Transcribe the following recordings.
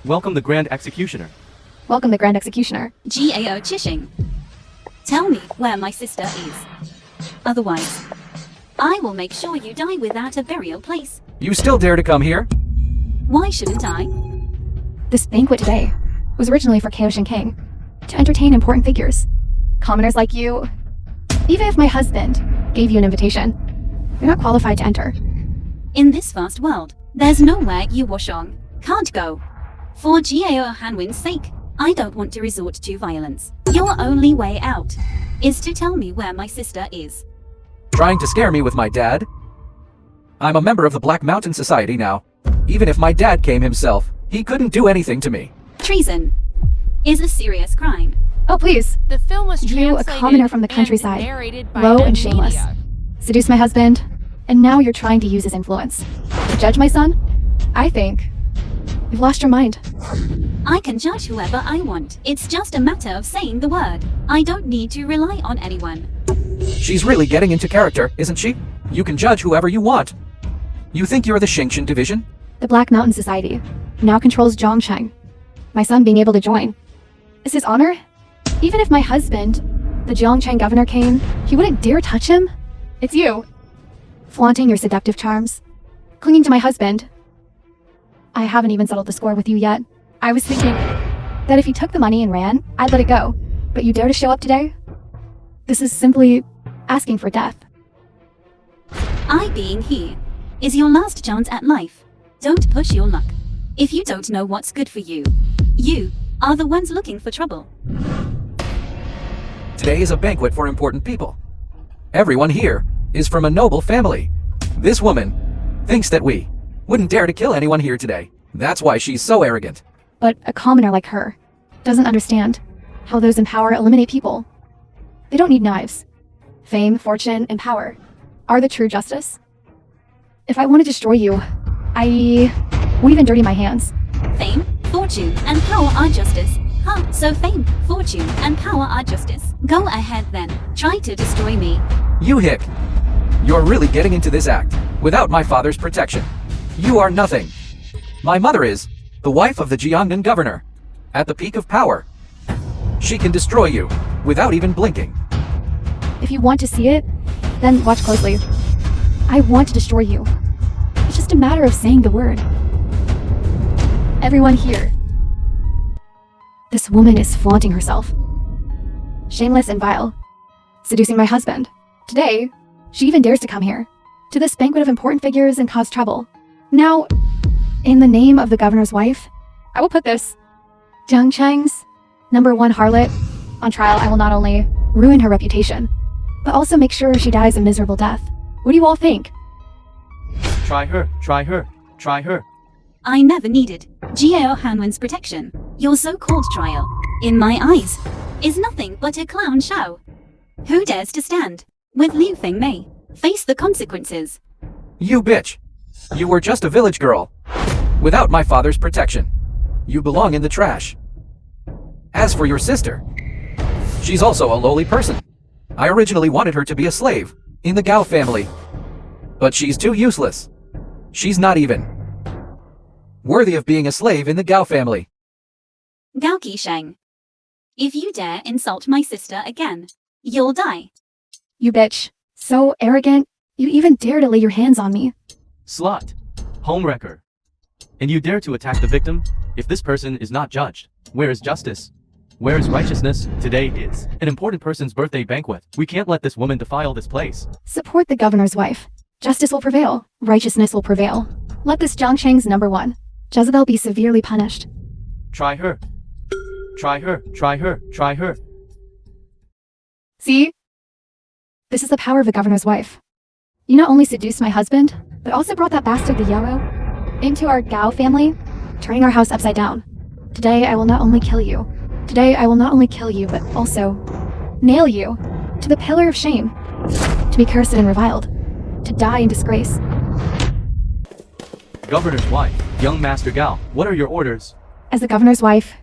Welcome the Grand Executioner. Welcome the Grand Executioner. Gao Chishing. Tell me where my sister is. Otherwise, I will make sure you die without a burial place. You still dare to come here? Why shouldn't I? This banquet today was originally for Kaioshin King, to entertain important figures. Commoners like you. Even if my husband gave you an invitation, you're not qualified to enter. In this vast world, there's nowhere you Washong can't go. For Gao Hanwin's sake, I don't want to resort to violence. Your only way out is to tell me where my sister is. Trying to scare me with my dad? I'm a member of the Black Mountain Society now. Even if my dad came himself, he couldn't do anything to me. Treason is a serious crime. Oh, please. The film was You, a commoner from the countryside, low and shameless, seduced my husband, and now you're trying to use his influence to judge my son? I think you've lost your mind. I can judge whoever I want. It's just a matter of saying the word. I don't need to rely on anyone. She's really getting into character, isn't she? You can judge whoever you want. You think you're the Xingqian division? The Black Mountain Society now controls Zhongcheng. My son being able to join is his honor? Even if my husband, the Zhongcheng governor, came, he wouldn't dare touch him? It's you. Flaunting your seductive charms. Clinging to my husband. I haven't even settled the score with you yet. I was thinking that if he took the money and ran, I'd let it go. But you dare to show up today? This is simply asking for death. I being here is your last chance at life. Don't push your luck. If you don't know what's good for you, you are the ones looking for trouble. Today is a banquet for important people. Everyone here is from a noble family. This woman thinks that we wouldn't dare to kill anyone here today. That's why she's so arrogant. But a commoner like her doesn't understand how those in power eliminate people. They don't need knives. Fame, fortune, and power are the true justice. If I want to destroy you, I won't even dirty my hands. Fame, fortune, and power are justice. Huh, so fame, fortune, and power are justice. Go ahead then. Try to destroy me. You hick. You're really getting into this act without my father's protection. You are nothing. My mother is the wife of the Jiangnan governor. At the peak of power, she can destroy you without even blinking. If you want to see it, then watch closely. I want to destroy you. It's just a matter of saying the word. Everyone here. This woman is flaunting herself. Shameless and vile. Seducing my husband. Today, she even dares to come here, to this banquet of important figures, and cause trouble. Now, in the name of the governor's wife, I will put this Zhongcheng's #1 harlot on trial. I will not only ruin her reputation, but also make sure she dies a miserable death. What do you all think? Try her, try her, try her. I never needed Gao Hanwin's protection. Your so-called trial, in my eyes, is nothing but a clown show. Who dares to stand with Liu Fengmei? Face the consequences. You bitch. You were just a village girl. Without my father's protection. You belong in the trash. As for your sister, she's also a lowly person. I originally wanted her to be a slave in the Gao family. But she's too useless. She's not even worthy of being a slave in the Gao family. Gao Qisheng, if you dare insult my sister again, you'll die. You bitch. So arrogant, you even dare to lay your hands on me. Slut. Homewrecker. And you dare to attack the victim? If this person is not judged, where is justice? Where is righteousness? Today is an important person's birthday banquet. We can't let this woman defile this place. Support the governor's wife. Justice will prevail. Righteousness will prevail. Let this Zhongcheng's #1, Jezebel, be severely punished. Try her. Try her, try her, try her. See? This is the power of the governor's wife. You not only seduced my husband, but also brought that bastard the Yarrow into our Gao family, turning our house upside down. Today I will not only kill you. Today I will not only kill you, but also nail you to the pillar of shame, to be cursed and reviled, to die in disgrace. Governor's wife, young Master Gao, what are your orders? As the governor's wife,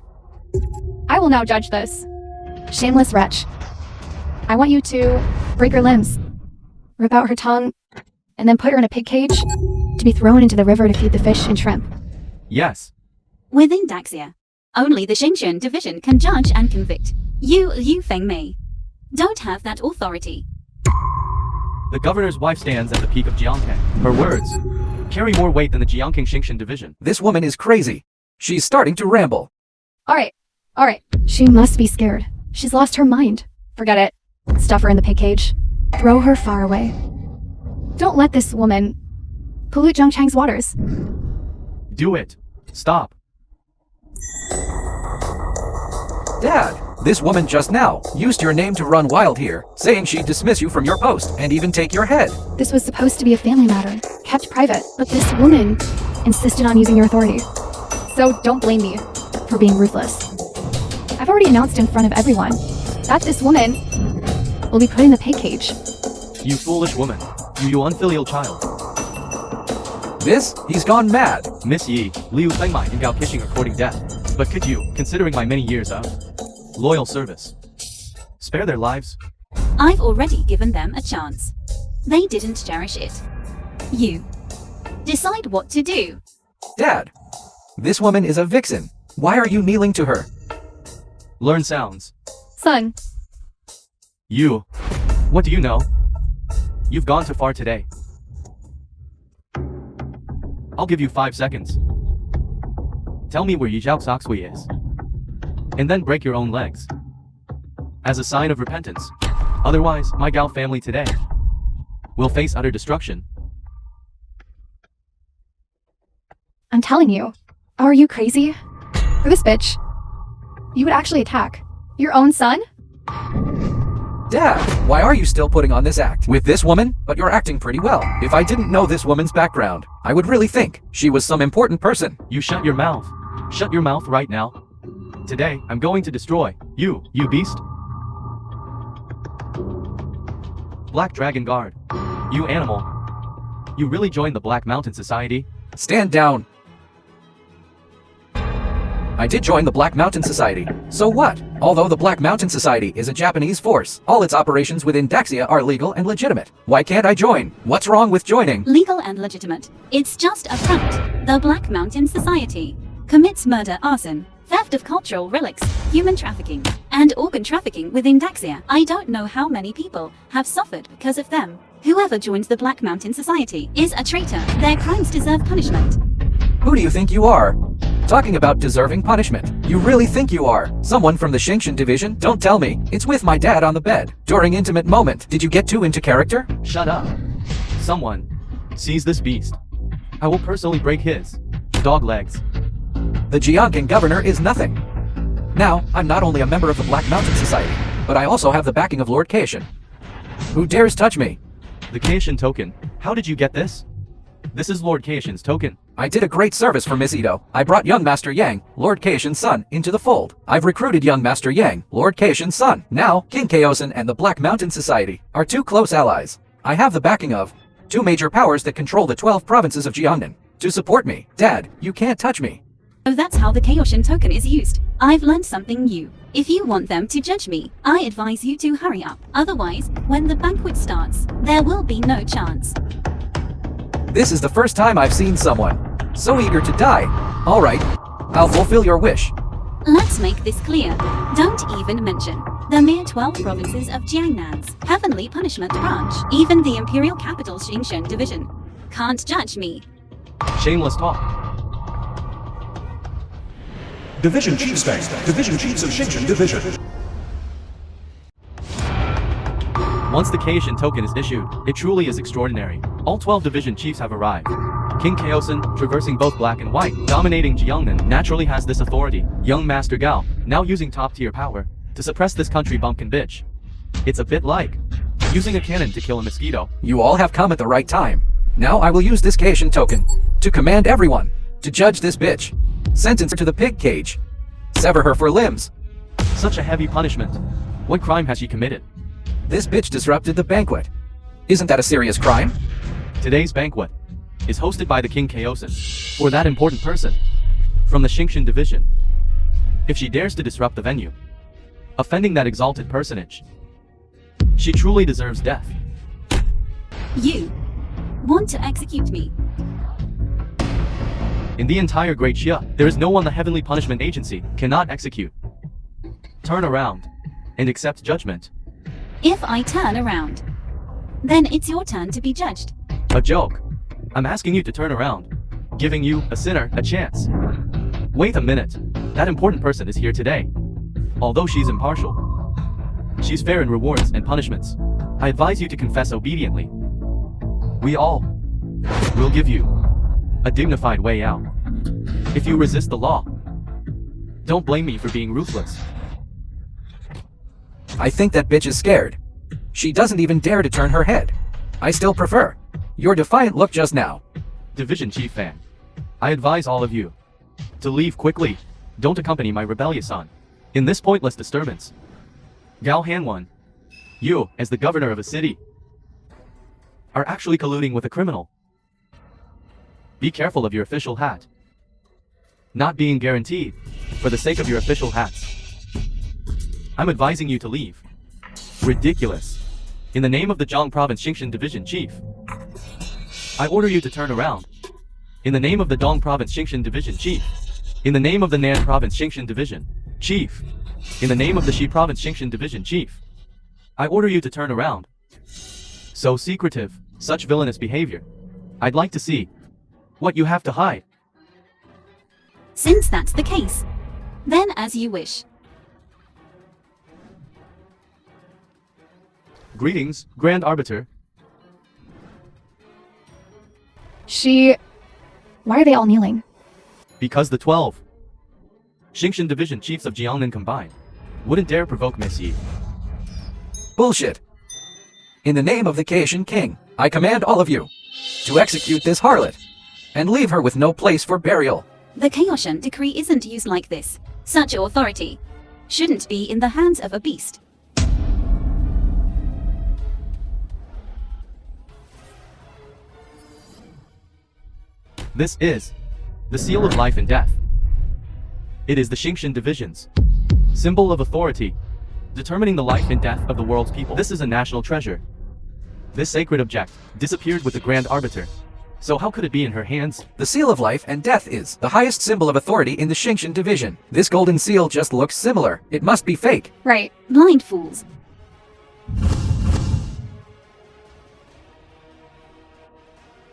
I will now judge this shameless wretch. I want you to break her limbs, rip out her tongue, and then put her in a pig cage to be thrown into the river to feed the fish and shrimp. Yes. Within Daxia, only the Xingqian division can judge and convict. You Feng Mei, don't have that authority. The governor's wife stands at the peak of Jiangtang. Her words carry more weight than the Jiangking Xingqian division. This woman is crazy. She's starting to ramble. Alright. She must be scared. She's lost her mind. Forget it. Stuff her in the pig cage. Throw her far away. Don't let this woman pollute Zhongchang's waters. Do it. Stop. Dad, this woman just now used your name to run wild here, saying she'd dismiss you from your post and even take your head. This was supposed to be a family matter, kept private, but this woman insisted on using your authority. So don't blame me for being ruthless. I've already announced in front of everyone that this woman will be put in the pig cage. You foolish woman. You unfilial child. He's gone mad. Miss Yi, Liu Fengmai and Gao Qixing are courting death. But could you, considering my many years of loyal service, spare their lives? I've already given them a chance. They didn't cherish it. You decide what to do. Dad, this woman is a vixen. Why are you kneeling to her? Learn sounds. Son, You. What do you know? You've gone too far today. I'll give you 5 seconds. Tell me where Yizhao Soxui is. And then break your own legs. As a sign of repentance. Otherwise, my Gao family today will face utter destruction. I'm telling you. Are you crazy? For this bitch, you would actually attack your own son? Dad, why are you still putting on this act with this woman? But you're acting pretty well. If I didn't know this woman's background, I would really think she was some important person. You shut your mouth. Shut your mouth right now. Today, I'm going to destroy you beast. Black Dragon Guard. You animal. You really joined the Black Mountain Society? Stand down. I did join the Black Mountain Society. So what? Although the Black Mountain Society is a Japanese force, all its operations within Daxia are legal and legitimate. Why can't I join? What's wrong with joining? Legal and legitimate. It's just a front. The Black Mountain Society commits murder, arson, theft of cultural relics, human trafficking, and organ trafficking within Daxia. I don't know how many people have suffered because of them. Whoever joins the Black Mountain Society is a traitor. Their crimes deserve punishment. Who do you think you are? Talking about deserving punishment. You really think you are? Someone from the Xingqian division? Don't tell me. It's with my dad on the bed. During intimate moment. Did you get too into character? Shut up. Someone seize this beast. I will personally break his dog legs. The Jiangking governor is nothing. Now, I'm not only a member of the Black Mountain Society, but I also have the backing of Lord Keishin. Who dares touch me? The Keishin token. How did you get this? This is Lord Keishin's token. I did a great service for Miss Ito. I brought young Master Yang, Lord Keishin's son, into the fold. I've recruited young Master Yang, Lord Keishin's son. Now, King Kaosin and the Black Mountain Society are 2 close allies. I have the backing of 2 major powers that control the 12 provinces of Jiangnan to support me. Dad, you can't touch me. Oh, that's how the Kaoshin token is used. I've learned something new. If you want them to judge me, I advise you to hurry up. Otherwise, when the banquet starts, there will be no chance. This is the first time I've seen someone so eager to die. All right, I'll fulfill your wish. Let's make this clear. Don't even mention the mere 12 provinces of Jiangnan's Heavenly Punishment Branch. Even the Imperial Capital Xingqian Division can't judge me. Shameless talk. Division Chiefs Bank. Division Chiefs of Xingqian Division. Once the Keishin token is issued, it truly is extraordinary. All 12 division chiefs have arrived. King Kaosin, traversing both black and white, dominating Jiangnan, naturally has this authority. Young Master Gao, now using top-tier power to suppress this country bumpkin bitch. It's a bit like using a cannon to kill a mosquito. You all have come at the right time. Now I will use this Keishin token to command everyone to judge this bitch. Sentence her to the pig cage. Sever her for limbs. Such a heavy punishment. What crime has she committed? This bitch disrupted the banquet. Isn't that a serious crime? Today's banquet is hosted by the King Kaosin, or that important person from the Xingqian division. If she dares to disrupt the venue, offending that exalted personage, she truly deserves death. You want to execute me? In the entire Great Xia, there is no one the Heavenly Punishment Agency cannot execute. Turn around and accept judgment. If I turn around, then it's your turn to be judged. A joke. I'm asking you to turn around, giving you, a sinner, a chance. Wait a minute. That important person is here today. Although she's impartial, she's fair in rewards and punishments. I advise you to confess obediently. We all will give you a dignified way out. If you resist the law, don't blame me for being ruthless. I think that bitch is scared. She doesn't even dare to turn her head. I still prefer your defiant look just now. Division Chief Fan, I advise all of you to leave quickly. Don't accompany my rebellious son in this pointless disturbance. Gao Hanwan, you, as the governor of a city, are actually colluding with a criminal. Be careful of your official hat. Not being guaranteed, for the sake of your official hats. I'm advising you to leave. Ridiculous. In the name of the Zhang Province Xingshan Division Chief, I order you to turn around. In the name of the Dong Province Xingshan Division Chief. In the name of the Nan Province Xingshan Division Chief. In the name of the Shi Province Xingshan Division Chief, I order you to turn around. So secretive, such villainous behavior. I'd like to see what you have to hide. Since that's the case, then as you wish. Greetings, Grand Arbiter. Why are they all kneeling? Because the 12 Xingshan Division Chiefs of Jiangnan combined wouldn't dare provoke Miss Yi. Bullshit. In the name of the Kaishan King, I command all of you to execute this harlot and leave her with no place for burial. The Kaoshan decree isn't used like this. Such authority shouldn't be in the hands of a beast. This is the seal of life and death. It is the Xingshan Division's symbol of authority, determining the life and death of the world's people. This is a national treasure. This sacred object disappeared with the Grand Arbiter. So how could it be in her hands? The seal of life and death is the highest symbol of authority in the Xingshan Division. This golden seal just looks similar. It must be fake. Right. Blind fools.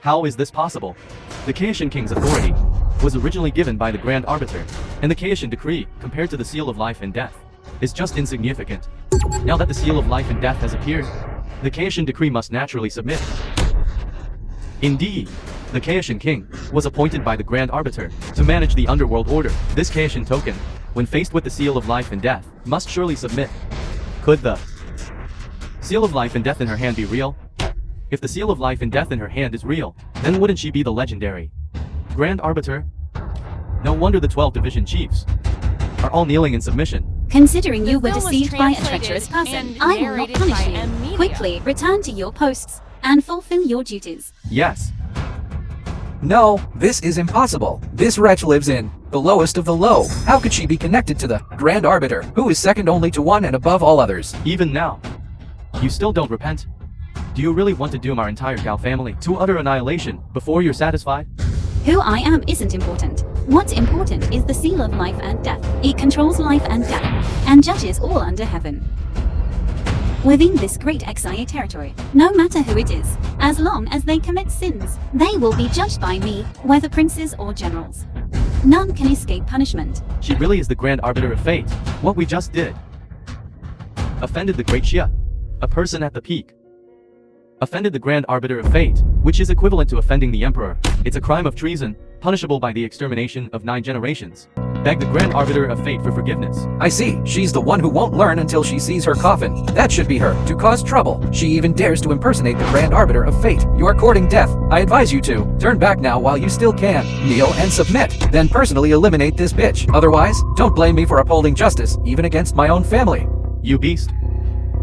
How is this possible? The Kaishan King's authority was originally given by the Grand Arbiter, and the Kaishan decree, compared to the seal of life and death, is just insignificant. Now that the seal of life and death has appeared, the Kaishan decree must naturally submit. Indeed, the Kaishan King was appointed by the Grand Arbiter to manage the underworld order. This Kaishan token, when faced with the seal of life and death, must surely submit. Could the seal of life and death in her hand be real? If the seal of life and death in her hand is real, then wouldn't she be the legendary Grand Arbiter? No wonder the 12 division chiefs are all kneeling in submission. Considering you The were film was deceived by a translated treacherous person, and I will not narrated punish by you. Amelia. Quickly return to your posts and fulfill your duties. Yes, No, this is impossible. This wretch lives in the lowest of the low. How could she be connected to the Grand Arbiter, who is second only to one and above all others? even now, you still don't repent. Do you really want to doom our entire Gao family to utter annihilation before you're satisfied? Who I am isn't important. What's important is the seal of life and death. It controls life and death, and judges all under heaven. Within this great Xia territory, no matter who it is, as long as they commit sins, they will be judged by me, whether princes or generals. None can escape punishment. She really is the Grand Arbiter of fate. What we just did offended the Great Xia, a person at the peak. Offended the Grand Arbiter of fate, which is equivalent to offending the Emperor. It's a crime of treason, punishable by the extermination of 9 generations. Beg the Grand Arbiter of fate for forgiveness. I see, she's the one who won't learn until she sees her coffin. That should be her, to cause trouble. She even dares to impersonate the Grand Arbiter of fate. You are courting death. I advise you to turn back now while you still can. Kneel and submit, then personally eliminate this bitch. Otherwise, don't blame me for upholding justice, even against my own family. You beast.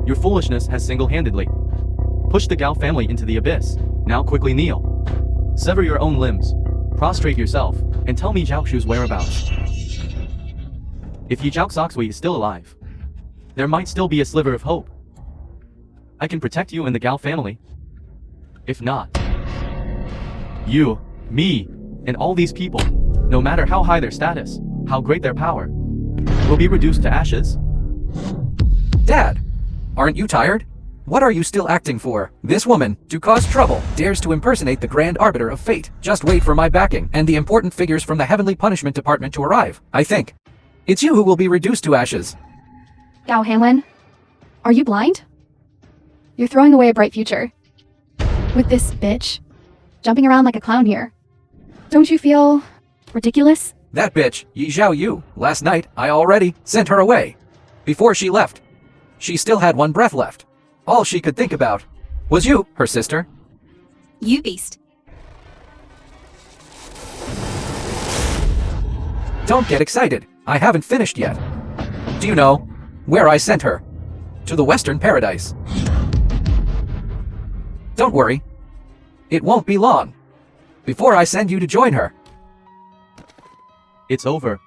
Your foolishness has single-handedly pushed the Gao family into the abyss. Now quickly kneel. Sever your own limbs. Prostrate yourself, and tell me Zhao Shu's whereabouts. If Yizhao Soxui is still alive, there might still be a sliver of hope. I can protect you and the Gao family. If not, you, me, and all these people no matter how high their status, how great their power, will be reduced to ashes. Dad, aren't you tired? What are you still acting for? This woman, to cause trouble, dares to impersonate the grand arbiter of fate. Just wait for my backing and the important figures from the Heavenly Punishment Department to arrive. I think it's you who will be reduced to ashes. Gao Hanlin, are you blind? You're throwing away a bright future. With this bitch jumping around like a clown here. Don't you feel ridiculous? That bitch, Yi Zhao Yu, last night I already sent her away. Before she left, she still had one breath left. All she could think about was you, her sister. You beast. Don't get excited. I haven't finished yet. Do you know where I sent her? To the Western Paradise. Don't worry. It won't be long before I send you to join her. It's over.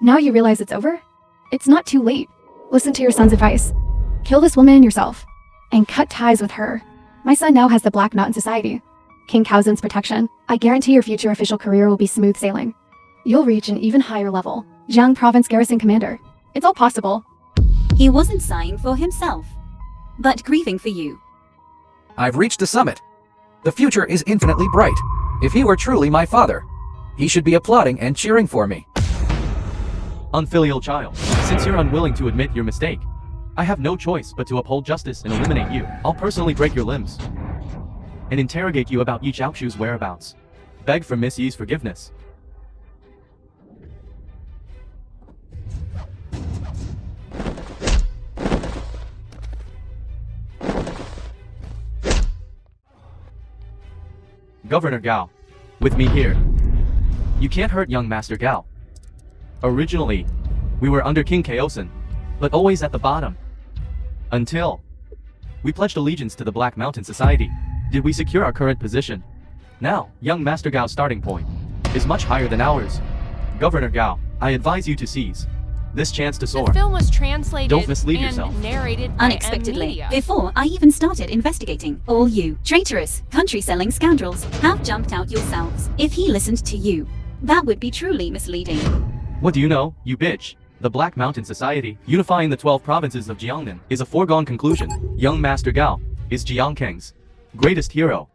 Now you realize it's over? It's not too late. Listen to your son's advice. Kill this woman yourself, and cut ties with her. My son now has the Black Mountain Society, King Kaozin's protection. I guarantee your future official career will be smooth sailing. You'll reach an even higher level. Jiang Province Garrison Commander. It's all possible. He wasn't sighing for himself, but grieving for you. I've reached the summit. The future is infinitely bright. If he were truly my father, he should be applauding and cheering for me. Unfilial child, since you're unwilling to admit your mistake, I have no choice but to uphold justice and eliminate you. I'll personally break your limbs and interrogate you about Yi Zhaoxu's whereabouts. Beg for Miss Yi's forgiveness. Governor Gao, with me here. You can't hurt young Master Gao. Originally, we were under King Kaosin, but always at the bottom. Until we pledged allegiance to the Black Mountain Society, did we secure our current position. Now, young Master Gao's starting point is much higher than ours. Governor Gao, I advise you to seize this chance to soar. The film was translated Don't mislead and yourself. narrated by Unexpectedly, media. before I even started investigating. All you, traitorous, country-selling scoundrels, have jumped out yourselves. If he listened to you, that would be truly misleading. What do you know, you bitch? The Black Mountain Society, unifying the 12 provinces of Jiangnan, is a foregone conclusion. Young Master Gao is Jiangkang's greatest hero.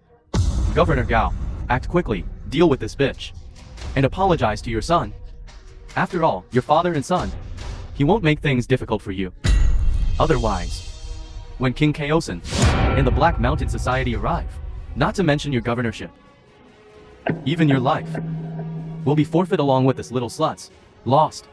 Governor Gao, act quickly, deal with this bitch, and apologize to your son. After all, your father and son. He won't make things difficult for you. Otherwise, when King Kaosin and the Black Mountain Society arrive, not to mention your governorship, even your life, will be forfeit along with this little slut's. Lost.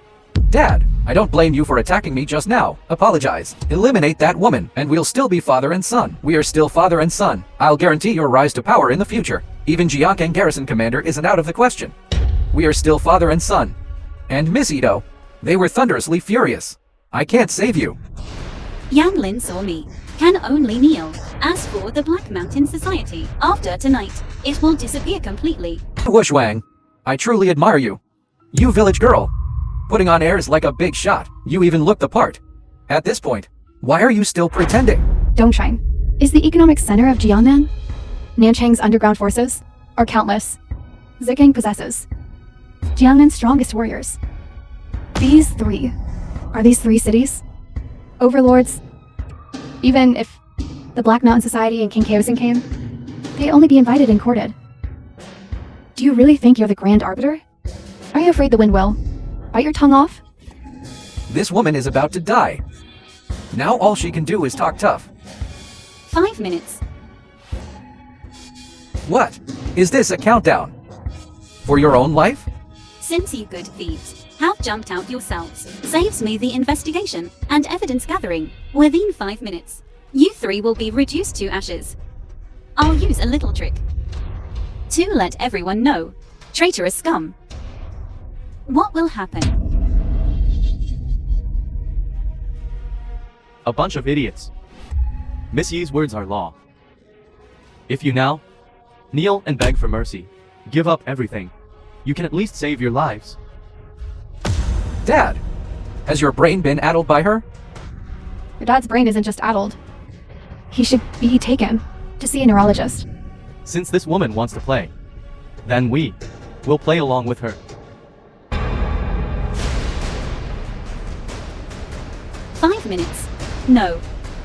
Dad, I don't blame you for attacking me just now. Apologize. Eliminate that woman, and we'll still be father and son. We are still father and son. I'll guarantee your rise to power in the future. Even Jiangkang Garrison Commander isn't out of the question. We are still father and son. And Miss Ito, they were thunderously furious. I can't save you. Yang Lin saw me. Can only kneel. As for the Black Mountain Society, after tonight, it will disappear completely. Wush Wang, I truly admire you. You village girl. Putting on airs like a big shot. You even look the part. At this point, why are you still pretending? Dongshang is the economic center of Jiangnan. Nanchang's underground forces are countless. Zhejiang possesses Jiangnan's strongest warriors. These three cities? Overlords? Even if the Black Mountain Society and King Kaosin came, they'd only be invited and courted. Do you really think you're the Grand Arbiter? Are you afraid the wind will bite your tongue off? This woman is about to die. Now all she can do is talk tough. 5 minutes. What? Is this a countdown? For your own life? Since you good thieves have jumped out yourselves, saves me the investigation and evidence gathering. Within 5 minutes, you three will be reduced to ashes. I'll use a little trick to let everyone know. Traitorous scum. What will happen? A bunch of idiots. Miss Yi's words are law. If you now kneel and beg for mercy, give up everything, you can at least save your lives. Dad, has your brain been addled by her? Your dad's brain isn't just addled. He should be taken to see a neurologist. Since this woman wants to play, then we We'll play along with her. 5 minutes. No.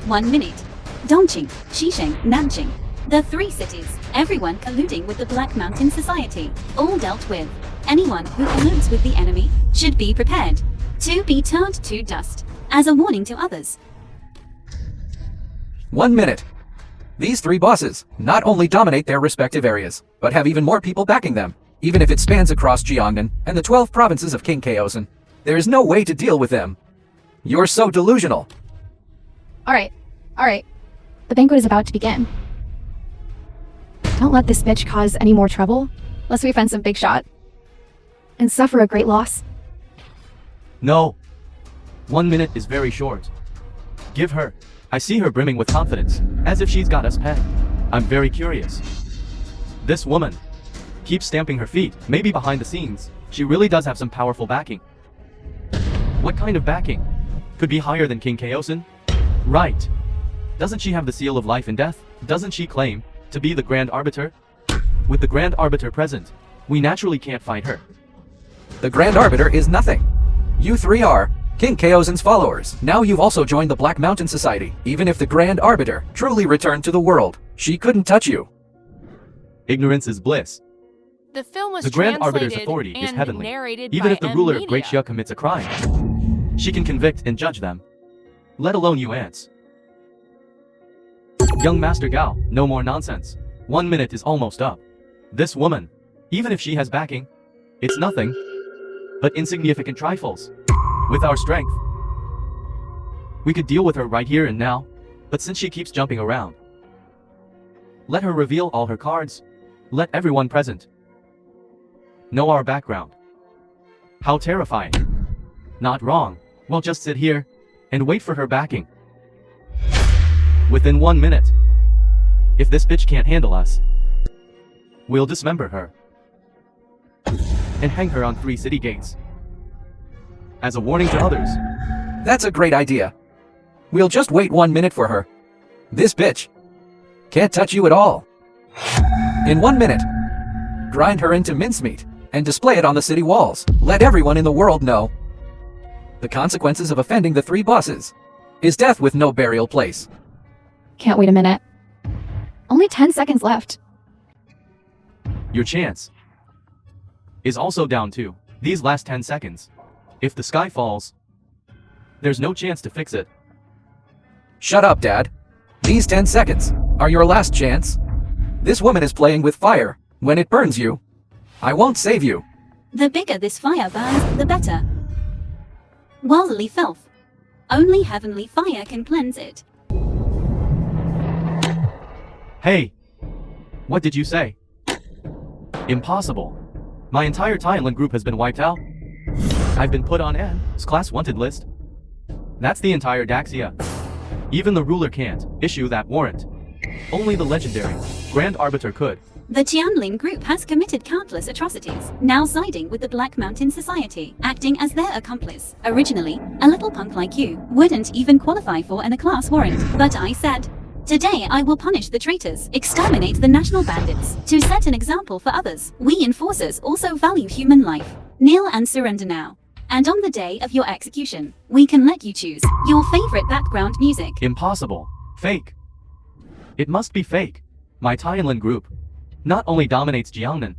1 minute. Dongqing, Xisheng, Nanjing. The 3 cities, everyone colluding with the Black Mountain Society, all dealt with. Anyone who colludes with the enemy should be prepared to be turned to dust, as a warning to others. 1 minute. These 3 bosses not only dominate their respective areas, but have even more people backing them. Even if it spans across Jiangnan and the 12 provinces of King Kaosin, there is no way to deal with them. You're so delusional. Alright. The banquet is about to begin. Don't let this bitch cause any more trouble, lest we find some big shot and suffer a great loss. No. 1 minute is very short. Give her. I see her brimming with confidence, as if she's got us pegged. I'm very curious. This woman keeps stamping her feet, maybe behind the scenes. She really does have some powerful backing. What kind of backing? Could be higher than King Kaosin? Right. Doesn't she have the seal of life and death? Doesn't she claim to be the Grand Arbiter? With the Grand Arbiter present, we naturally can't fight her. The Grand Arbiter is nothing. You 3 are King Kaosin's followers. Now you've also joined the Black Mountain Society. Even if the Grand Arbiter truly returned to the world, she couldn't touch you. Ignorance is bliss. The film was The Grand Arbiter's translated authority is and heavenly. narrated Even by if the ruler of Great Media. Xia commits a crime, she can convict and judge them. Let alone you ants. Young Master Gao, no more nonsense. 1 minute is almost up. This woman, even if she has backing, it's nothing but insignificant trifles. With our strength, we could deal with her right here and now, but since she keeps jumping around, let her reveal all her cards. Let everyone present know our background. How terrifying. Not wrong. We'll just sit here and wait for her backing. Within 1 minute. If this bitch can't handle us, we'll dismember her and hang her on 3 city gates as a warning to others. That's a great idea. We'll just wait 1 minute for her. This bitch can't touch you at all. In 1 minute, grind her into mincemeat and display it on the city walls. Let everyone in the world know. The consequences of offending the 3 bosses is death with no burial place. Can't wait a minute. Only 10 seconds left. Your chance is also down too. These last 10 seconds. If the sky falls, there's no chance to fix it. Shut up, Dad. These 10 seconds are your last chance. This woman is playing with fire. When it burns you, I won't save you. The bigger this fire burns, the better. Worldly filth. Only heavenly fire can cleanse it. Hey! What did you say? Impossible. My entire Thailand group has been wiped out. I've been put on N's class wanted list. That's the entire Daxia. Even the ruler can't issue that warrant. Only the legendary Grand Arbiter could. The Tianlin group has committed countless atrocities, now siding with the Black Mountain Society, acting as their accomplice. Originally, a little punk like you wouldn't even qualify for an A-class warrant, but I said, today I will punish the traitors, exterminate the national bandits, to set an example for others. We enforcers also value human life. Kneel and surrender now. And on the day of your execution, we can let you choose your favorite background music. Impossible. Fake. It must be fake. My Thailand group not only dominates Jiangnan,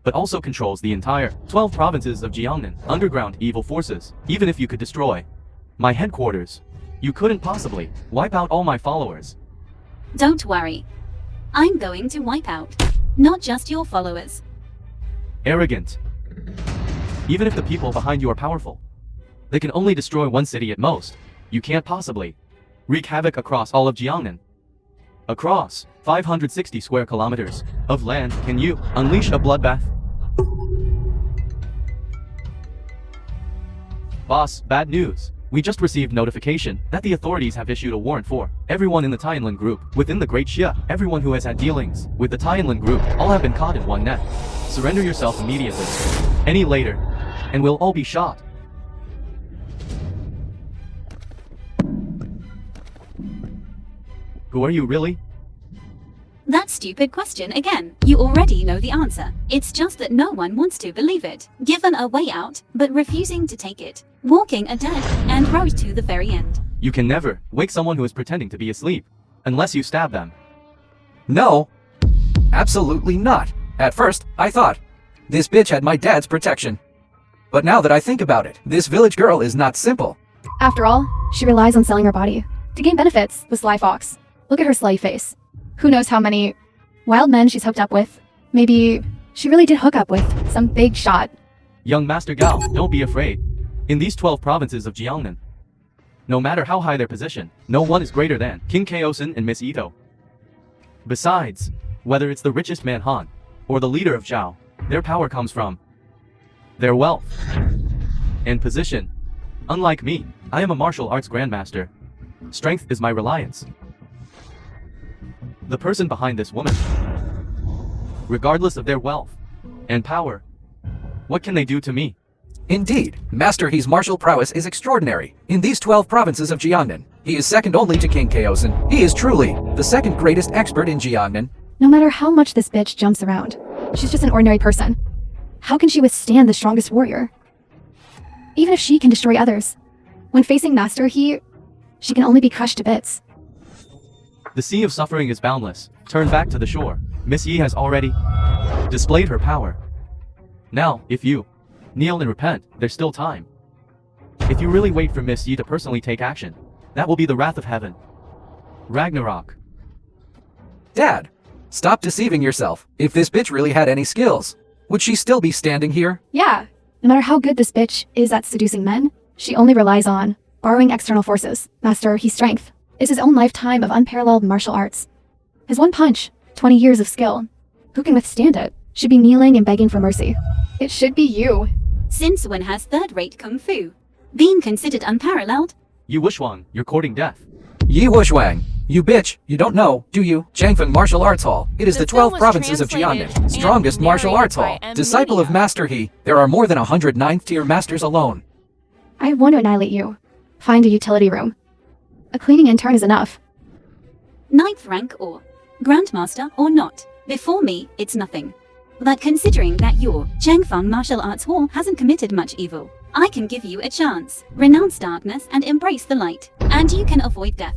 but also controls the entire 12 provinces of Jiangnan, underground evil forces. Even if you could destroy my headquarters, you couldn't possibly wipe out all my followers. Don't worry. I'm going to wipe out not just your followers. Arrogant. Even if the people behind you are powerful, they can only destroy 1 city at most. You can't possibly wreak havoc across all of Jiangnan. Across 560 square kilometers of land, can you unleash a bloodbath? Boss, bad news. We just received notification that the authorities have issued a warrant for everyone in the Tianlin group. Within the Great Xia, everyone who has had dealings with the Tianlin group, all have been caught in one net. Surrender yourself immediately. Any later, and we'll all be shot. Who are you really? That stupid question again. You already know the answer. It's just that no one wants to believe it. Given a way out, but refusing to take it. Walking a dead end road to the very end. You can never wake someone who is pretending to be asleep, unless you stab them. No. Absolutely not. At first, I thought, this bitch had my dad's protection. But now that I think about it, this village girl is not simple. After all, she relies on selling her body to gain benefits, the sly fox. Look at her sly face. Who knows how many wild men she's hooked up with. Maybe she really did hook up with some big shot. Young Master Gao, don't be afraid. In these 12 provinces of Jiangnan, no matter how high their position, no one is greater than King Kaosin and Miss Ito. Besides, whether it's the richest man Han, or the leader of Zhao, their power comes from their wealth and position. Unlike me, I am a martial arts grandmaster. Strength is my reliance. The person behind this woman, regardless of their wealth and power, what can they do to me? Indeed, Master He's martial prowess is extraordinary. In these 12 provinces of Jiangnan, he is second only to King Kaosin. He is truly the second greatest expert in Jiangnan. No matter how much this bitch jumps around, she's just an ordinary person. How can she withstand the strongest warrior? Even if she can destroy others, when facing Master He, she can only be crushed to bits. The sea of suffering is boundless. Turn back to the shore. Miss Yi has already displayed her power. Now, if you kneel and repent, there's still time. If you really wait for Miss Yi to personally take action, that will be the wrath of heaven. Ragnarok. Dad, stop deceiving yourself. If this bitch really had any skills, would she still be standing here? Yeah, no matter how good this bitch is at seducing men, she only relies on borrowing external forces. Master He's strength is his own lifetime of unparalleled martial arts. His one punch, 20 years of skill. Who can withstand it? Should be kneeling and begging for mercy. It should be you. Since when has third-rate kung fu been considered unparalleled? Yi Wuxuang, you're courting death. Yi Wuxuang, you bitch, you don't know, do you? Changfeng Martial Arts Hall. It is the 12 film was provinces of translated Jiangnan, and strongest martial arts hall. narrated by Disciple of Media. Master He, there are more than 100 9th-tier masters alone. I want to annihilate you. Find a utility room. A cleaning intern is enough. 9th rank or Grandmaster or not. Before me, it's nothing. But considering that your Changfeng Martial Arts Hall hasn't committed much evil, I can give you a chance. Renounce darkness and embrace the light, and you can avoid death.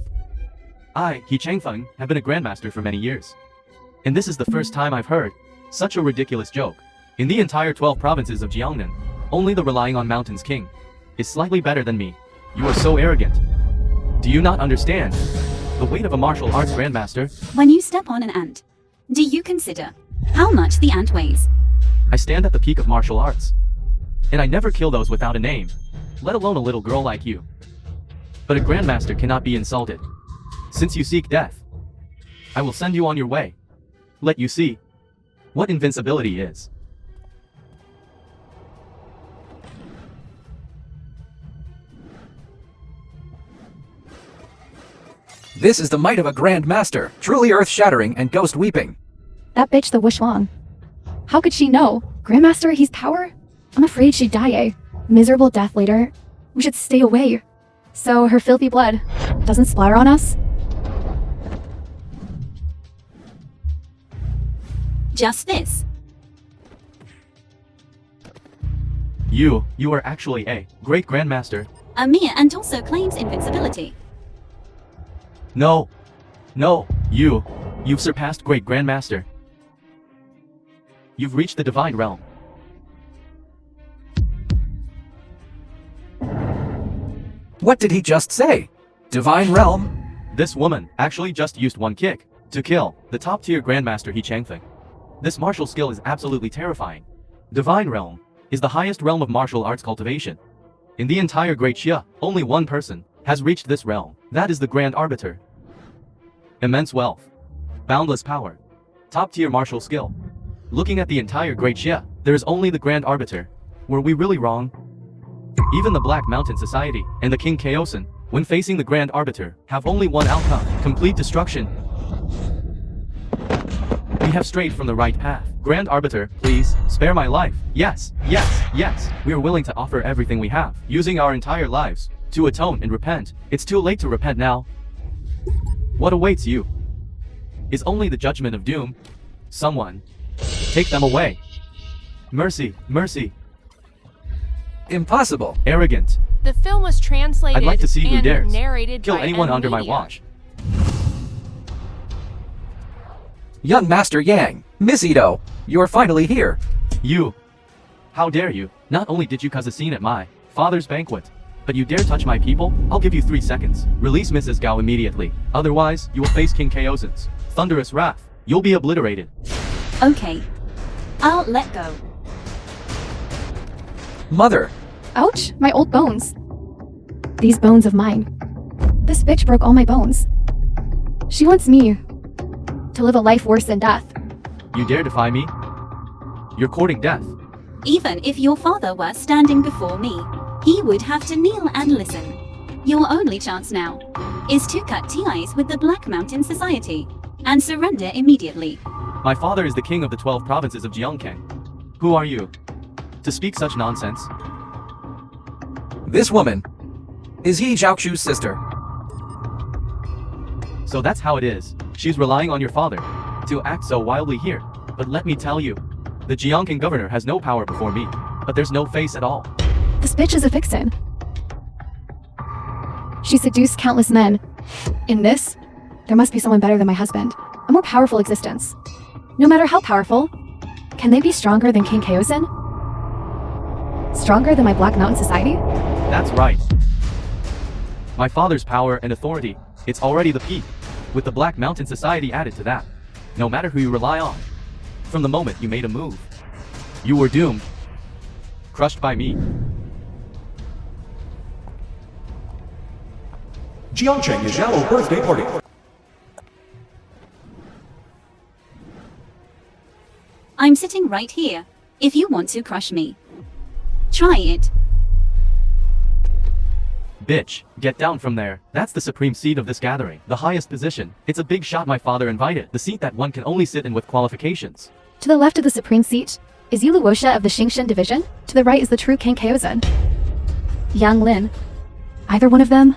I, He Changfeng, have been a grandmaster for many years. And this is the first time I've heard such a ridiculous joke. In the entire 12 provinces of Jiangnan, only the Relying on Mountains King is slightly better than me. You are so arrogant. Do you not understand the weight of a martial arts grandmaster? When you step on an ant, do you consider how much the ant weighs? I stand at the peak of martial arts. And I never kill those without a name, let alone a little girl like you. But a grandmaster cannot be insulted. Since you seek death, I will send you on your way. Let you see what invincibility is. This is the might of a grand master, truly earth-shattering and ghost-weeping. That bitch the Wuxuang. How could she know? Grandmaster He's power? I'm afraid she'd die a miserable death later. We should stay away, so her filthy blood doesn't splatter on us. Just this. You are actually a great grandmaster. A mere and also claims invincibility. No, you've surpassed great grandmaster. You've reached the divine realm. What did he just say? Divine realm? This woman actually just used one kick to kill the top-tier grandmaster He Changfeng. This martial skill is absolutely terrifying. Divine realm is the highest realm of martial arts cultivation. In the entire Great Xia, only one person has reached this realm. That is the Grand Arbiter. Immense wealth, boundless power, top-tier martial skill. Looking at the entire Great Xia, there is only the Grand Arbiter. Were we really wrong? Even the Black Mountain Society and the King Kaosin, when facing the Grand Arbiter, have only one outcome: complete destruction. We have strayed from the right path. Grand Arbiter, please, spare my life. Yes. We are willing to offer everything we have, using our entire lives, to atone and repent. It's too late to repent now. What awaits you? is only the judgment of doom. Someone, take them away. Mercy, mercy. Impossible. Arrogant. The film was translated I'd like to see who and dares narrated kill by anyone M under my Media. watch. Young Master Yang, Miss Ito, you're finally here. You. How dare you? Not only did you cause a scene at my father's banquet, but you dare touch my people? I'll give you 3 seconds. Release Mrs. Gao immediately. Otherwise, you will face King Kaozin's thunderous wrath. You'll be obliterated. Okay. I'll let go. Mother, Ouch, my old bones. These bones of mine. This bitch broke all my bones. She wants me to live a life worse than death. You dare defy me? You're courting death. Even if your father were standing before me, he would have to kneel and listen. Your only chance now is to cut ties with the Black Mountain Society and surrender immediately. My father is the king of the 12 provinces of Jiangkang. Who are you to speak such nonsense? this woman is He Zhaoxu's sister. So that's how it is. She's relying on your father to act so wildly here. But let me tell you, the Jiangkang governor has no power before me, but there's no face at all. This bitch is a vixen. She seduced countless men. In this, there must be someone better than my husband. A more powerful existence. No matter how powerful, can they be stronger than King Kaozin? Stronger than my Black Mountain Society? That's right. My father's power and authority, it's already the peak, with the Black Mountain Society added to that. No matter who you rely on, from the moment you made a move, you were doomed. Crushed by me. Jiangcheng is Yao birthday party. I'm sitting right here, if you want to crush me. Try it. Bitch, get down from there. That's the supreme seat of this gathering. The highest position. It's a big shot my father invited. The seat that one can only sit in with qualifications. To the left of the supreme seat is Yu Luosha of the Xingshan division. To the right is the true King Kaozin. Yang Lin. Either one of them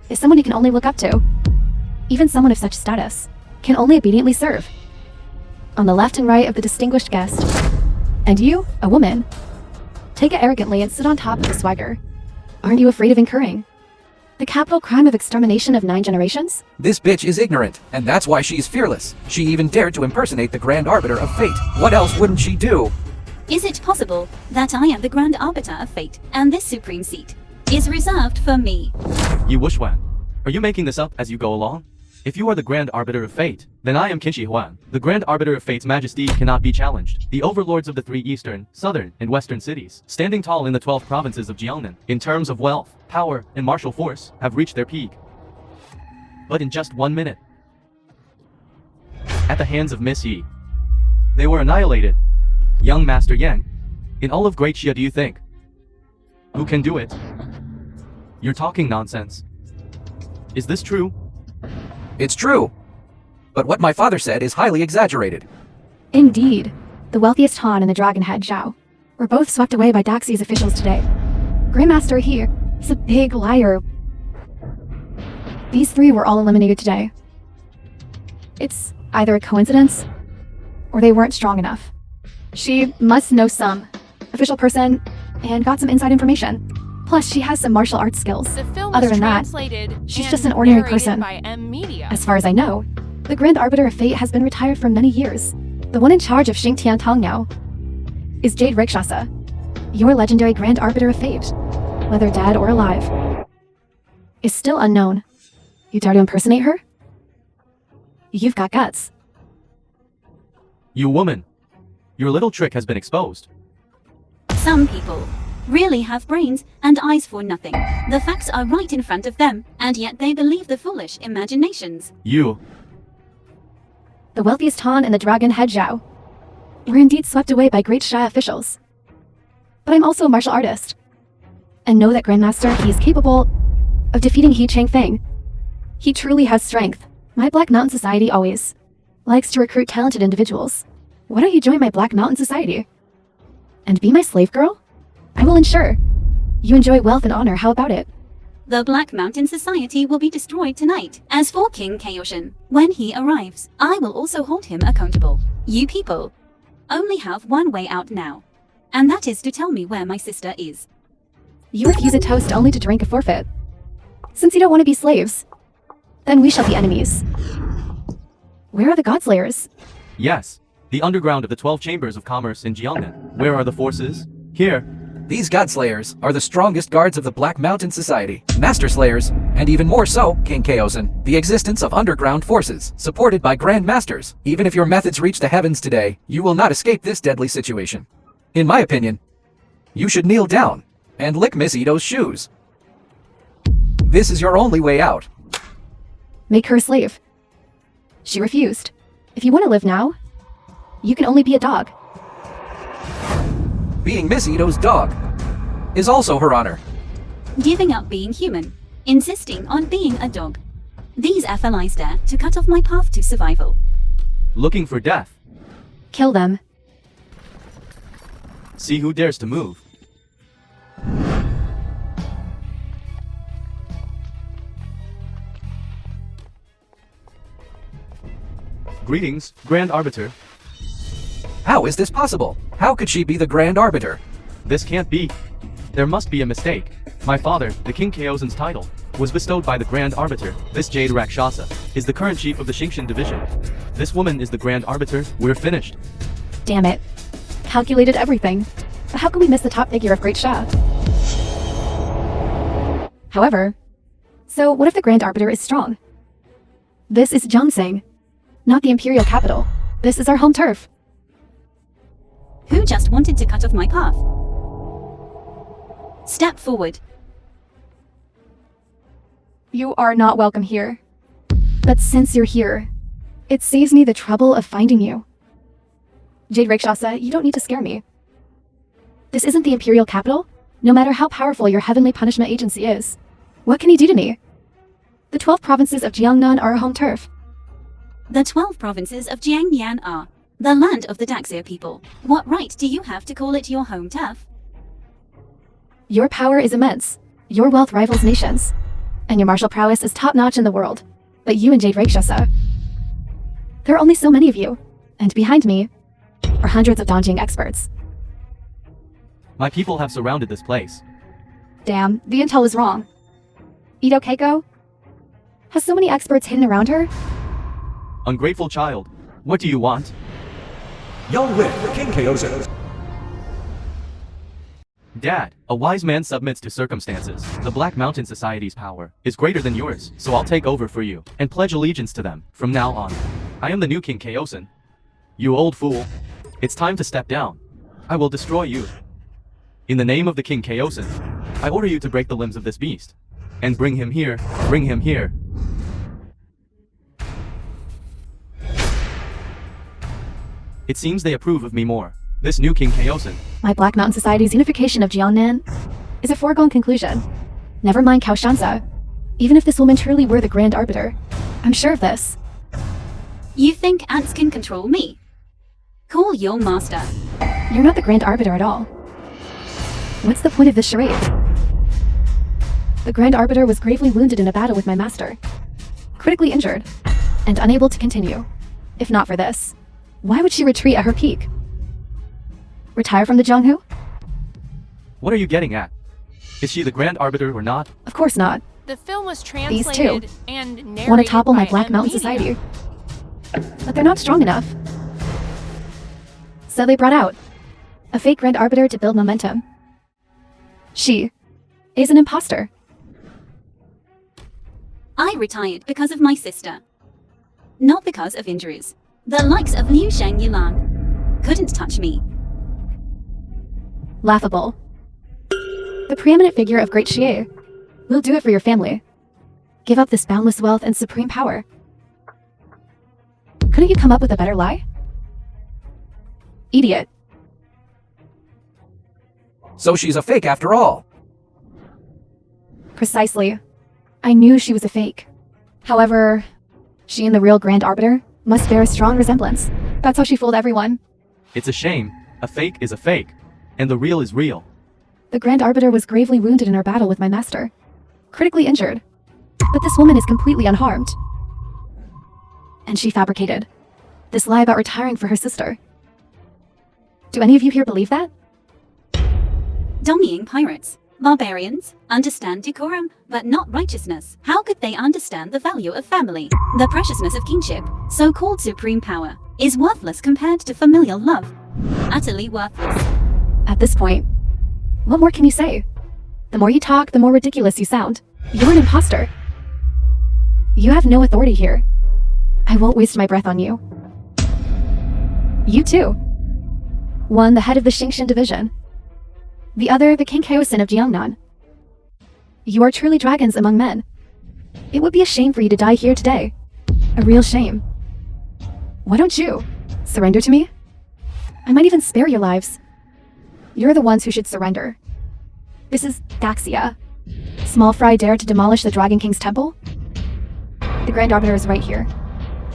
is someone you can only look up to. Even someone of such status can only obediently serve. On the left and right of the distinguished guest. And you, a woman, take it arrogantly and sit on top of the swagger. Aren't you afraid of incurring the capital crime of extermination of 9 generations? This bitch is ignorant, and that's why she's fearless. She even dared to impersonate the Grand Arbiter of Fate. What else wouldn't she do? Is it possible that I am the Grand Arbiter of Fate, and this supreme seat is reserved for me? You Wushwan, are you making this up as you go along? If you are the Grand Arbiter of Fate, then I am Qinshi Huan. The Grand Arbiter of Fate's majesty cannot be challenged. The overlords of the 3 eastern, southern, and western cities, standing tall in the 12 provinces of Jiangnan, in terms of wealth, power, and martial force, have reached their peak. But in just 1 minute, at the hands of Miss Yi, they were annihilated. Young Master Yang, in all of Great Xia, do you think? Who can do it? You're talking nonsense. Is this true? It's true. But what my father said is highly exaggerated. Indeed. The wealthiest Han and the Dragonhead Zhao were both swept away by Daxi's officials today. Grandmaster here is a big liar. These 3 were all eliminated today. It's either a coincidence, or they weren't strong enough. She must know some official person and got some inside information. Plus, she has some martial arts skills. The film Other was than that, translated she's and just an ordinary narrated person. by M Media. As far as I know, the Grand Arbiter of Fate has been retired for many years. The one in charge of Xingtian Tong now is Jade Rikshasa, your legendary Grand Arbiter of Fate, whether dead or alive, is still unknown. You dare to impersonate her? You've got guts. You woman, your little trick has been exposed. Some people really have brains and eyes for nothing. The facts are right in front of them, and yet they believe the foolish imaginations. You, The wealthiest Han and the Dragonhead Zhao were indeed swept away by Great Xia officials. But I'm also a martial artist, and know that Grandmaster he is capable of defeating He Changfeng. He truly has strength. My Black Mountain Society always likes to recruit talented individuals. Why don't you join my Black Mountain Society? And be my slave girl? I will ensure you enjoy wealth and honor. How about it? The Black Mountain Society will be destroyed tonight. As for King Kaoshin, when he arrives, I will also hold him accountable. You people only have one way out now, and that is to tell me where my sister is. You refuse a toast only to drink a forfeit. Since you don't want to be slaves, then we shall be enemies. Where are the Godslayers? Yes, the underground of the 12 chambers of commerce in Jiangnan. Where are the forces? Here. These Godslayers are the strongest guards of the Black Mountain Society, Master Slayers, and even more so, King Kaosin, the existence of underground forces, supported by Grand Masters. Even if your methods reach the heavens today, you will not escape this deadly situation. In my opinion, you should kneel down and lick Miss Ito's shoes. This is your only way out. Make her a slave. She refused. If you want to live now, you can only be a dog. Being Miss Ito's dog is also her honor. Giving up being human, insisting on being a dog. These FLIs dare to cut off my path to survival. Looking for death. Kill them. See who dares to move. Greetings, Grand Arbiter. How is this possible? How could she be the Grand Arbiter? This can't be. There must be a mistake. My father, the King Kaosin's title, was bestowed by the Grand Arbiter. This Jade Rakshasa is the current chief of the Xingqian division. This woman is the Grand Arbiter. We're finished. Damn it. Calculated everything. But how could we miss the top figure of Great Shah? However, so what if the Grand Arbiter is strong? This is Zhongsang, not the Imperial capital. This is our home turf. Who just wanted to cut off my path? Step forward. You are not welcome here. But since you're here, it saves me the trouble of finding you. Jade Rakshasa, you don't need to scare me. This isn't the Imperial capital, no matter how powerful your heavenly punishment agency is. What can you do to me? The 12 provinces of Jiangnan are our home turf. The 12 provinces of Jiangnan are the land of the Daxia people. What right do you have to call it your home turf? Your power is immense. Your wealth rivals nations. And your martial prowess is top-notch in the world. But you and Jade Rakshasa, there are only so many of you. And behind me are hundreds of Dongjing experts. My people have surrounded this place. Damn, the intel is wrong. Ito Keiko has so many experts hidden around her. Ungrateful child. What do you want? Young Lin, King Kaosin. Dad, a wise man submits to circumstances. The Black Mountain Society's power is greater than yours, so I'll take over for you and pledge allegiance to them from now on. I am the new King Kaosin. You old fool. It's time to step down. I will destroy you. In the name of the King Kaosin, I order you to break the limbs of this beast. And bring him here. Bring him here. It seems they approve of me more. This new King Kaosin. My Black Mountain Society's unification of Jiangnan is a foregone conclusion. Never mind Kaoshansa. Even if this woman truly were the Grand Arbiter, I'm sure of this. You think ants can control me? Call your master. You're not the Grand Arbiter at all. What's the point of this charade? The Grand Arbiter was gravely wounded in a battle with my master, critically injured, and unable to continue. If not for this, why would she retreat at her peak? Retire from the Zhonghu? What are you getting at? Is she the Grand Arbiter or not? Of course not. The film was These two translated and narrated Want to topple my by Black Mountain Media. Society. But they're not strong enough. So they brought out a fake Grand Arbiter to build momentum. She is an imposter. I retired because of my sister, not because of injuries. The likes of Liu Sheng Yilan couldn't touch me. Laughable. The preeminent figure of Great Xie will do it for your family. Give up this boundless wealth and supreme power. Couldn't you come up with a better lie? Idiot. So she's a fake after all. Precisely. I knew she was a fake. However, she and the real Grand Arbiter must bear a strong resemblance. That's how she fooled everyone. It's a shame. A fake is a fake. And the real is real. The Grand Arbiter was gravely wounded in our battle with my master. critically injured. But this woman is completely unharmed. And she fabricated this lie about retiring for her sister. Do any of you here believe that? Dumying pirates. Barbarians understand decorum, but not righteousness. How could they understand the value of family? The preciousness of kingship, so-called supreme power, is worthless compared to familial love. Utterly worthless. At this point, what more can you say? The more you talk, the more ridiculous you sound. You're an imposter. You have no authority here. I won't waste my breath on you. You too. One, the head of the Xingxin division. The other, the King Kaosin of Jiangnan. You are truly dragons among men. It would be a shame for you to die here today. A real shame. Why don't you surrender to me? I might even spare your lives. You're the ones who should surrender. This is Daxia. Small fry dare to demolish the Dragon King's temple? The Grand Arbiter is right here.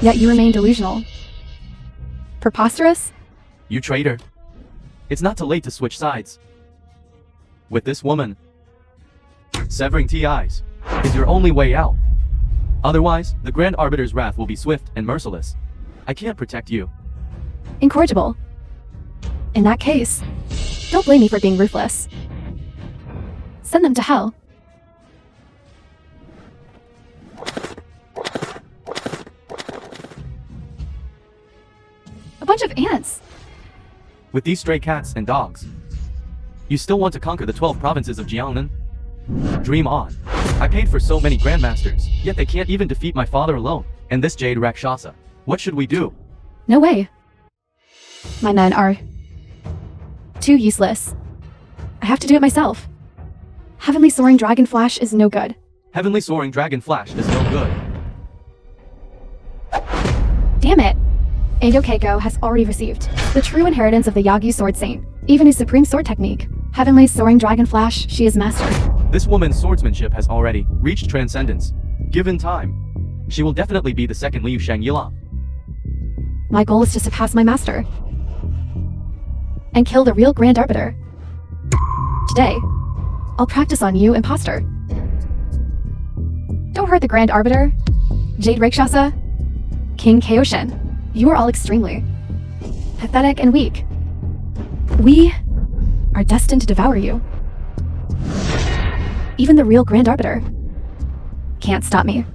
Yet you remain delusional. Preposterous? You traitor. It's not too late to switch sides. With this woman, severing TIs is your only way out. Otherwise, the Grand Arbiter's wrath will be swift and merciless. I can't protect you. Incorrigible. In that case, don't blame me for being ruthless. Send them to hell. A bunch of ants. With these stray cats and dogs, you still want to conquer the 12 provinces of Jiangnan? Dream on. I paid for so many grandmasters, yet they can't even defeat my father alone. And this Jade Rakshasa. What should we do? No way. My men are too useless. I have to do it myself. Heavenly Soaring Dragon Flash is no good. Heavenly Soaring Dragon Flash is no good. Damn it! Edo Keiko has already received the true inheritance of the Yagi Sword Saint, even his supreme sword technique. Heavenly Soaring Dragon Flash, she is master. This woman's swordsmanship has already reached transcendence. Given time, she will definitely be the second Liu Shangyilang. My goal is to surpass my master and kill the real Grand Arbiter. Today, I'll practice on you, imposter. Don't hurt the Grand Arbiter, Jade Rakshasa, King Kaoshin. You are all extremely pathetic and weak. We are destined to devour you. Even the real Grand Arbiter can't stop me.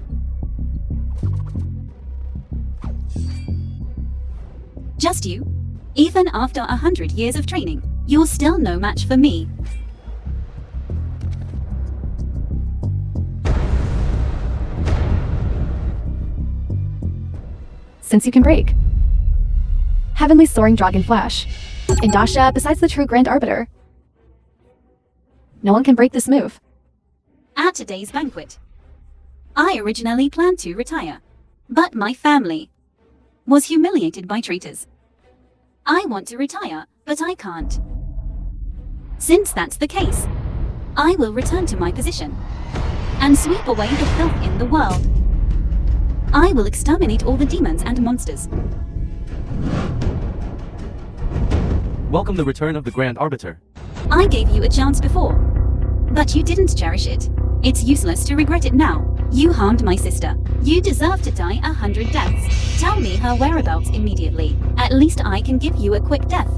Just you? Even after 100 years of training, you're still no match for me. Since you can break Heavenly Soaring Dragon Flash, Indasha, besides the true Grand Arbiter, no one can break this move. At today's banquet, I originally planned to retire, but my family was humiliated by traitors. I want to retire, but I can't. Since that's the case, I will return to my position and sweep away the filth in the world. I will exterminate all the demons and monsters. Welcome the return of the Grand Arbiter. I gave you a chance before, but you didn't cherish it. It's useless to regret it now. You harmed my sister. You deserve to die 100 deaths. Tell me her whereabouts immediately. At least I can give you a quick death.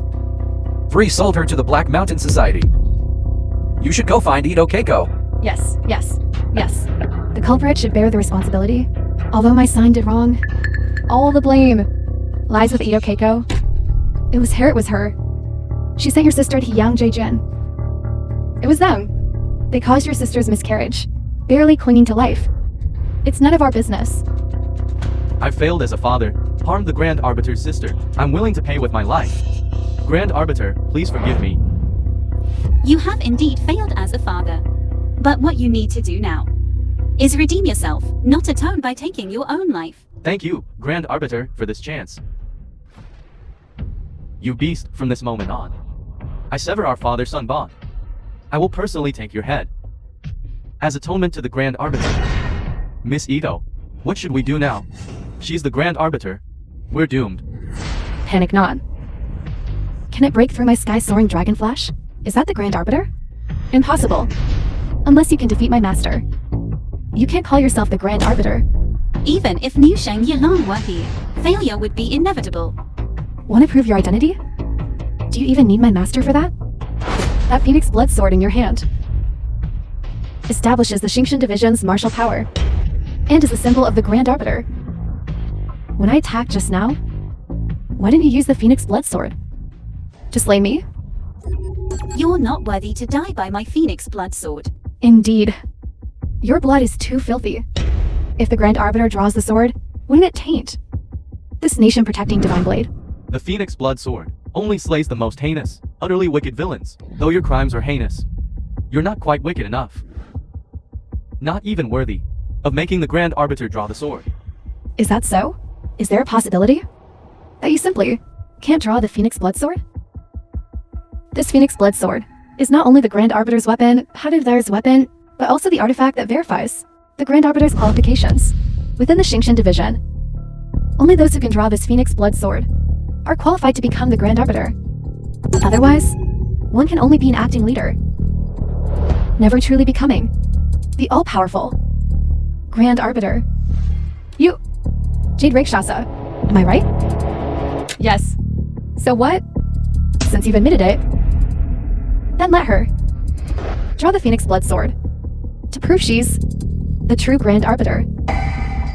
Bree sold her to the Black Mountain Society. You should go find Edo Keiko. Yes. The culprit should bear the responsibility. Although my son did wrong, all the blame lies with Edo Keiko. It was her. She sent your sister to Yang Jejin. It was them. They caused your sister's miscarriage, barely clinging to life. It's none of our business. I failed as a father, harmed the Grand Arbiter's sister. I'm willing to pay with my life. Grand Arbiter, please forgive me. You have indeed failed as a father. But what you need to do now is redeem yourself, not atone by taking your own life. Thank you, Grand Arbiter, for this chance. You beast, from this moment on, I sever our father-son bond. I will personally take your head as atonement to the Grand Arbiter. Miss Edo, what should we do now? She's the Grand Arbiter. We're doomed. Panic not. Can it break through my sky-soaring dragon flash? Is that the Grand Arbiter? Impossible. Unless you can defeat my master. You can't call yourself the Grand Arbiter. Even if Liu Sheng Yilan were here, failure would be inevitable. Want to prove your identity? Do you even need my master for that? That Phoenix Blood Sword in your hand establishes the Xingqian Division's martial power and is a symbol of the Grand Arbiter. When I attacked just now, why didn't you use the Phoenix Blood Sword? To slay me? You're not worthy to die by my Phoenix Blood Sword. Indeed. Your blood is too filthy. If the Grand Arbiter draws the sword, wouldn't it taint this nation-protecting Divine Blade? The Phoenix Blood Sword only slays the most heinous, utterly wicked villains. Though your crimes are heinous, you're not quite wicked enough. Not even worthy of making the Grand Arbiter draw the sword. Is that so? Is there a possibility that you simply can't draw the Phoenix Blood Sword? This Phoenix Blood Sword is not only the Grand Arbiter's weapon, Hadivdar's weapon, but also the artifact that verifies the Grand Arbiter's qualifications. Within the Xingqian Division, only those who can draw this Phoenix Blood Sword are qualified to become the Grand Arbiter. Otherwise, one can only be an acting leader, never truly becoming the all-powerful Grand Arbiter. You, Jade Rakshasa, am I right? Yes. So what? Since you've admitted it, then let her draw the Phoenix Blood Sword to prove she's the true Grand Arbiter.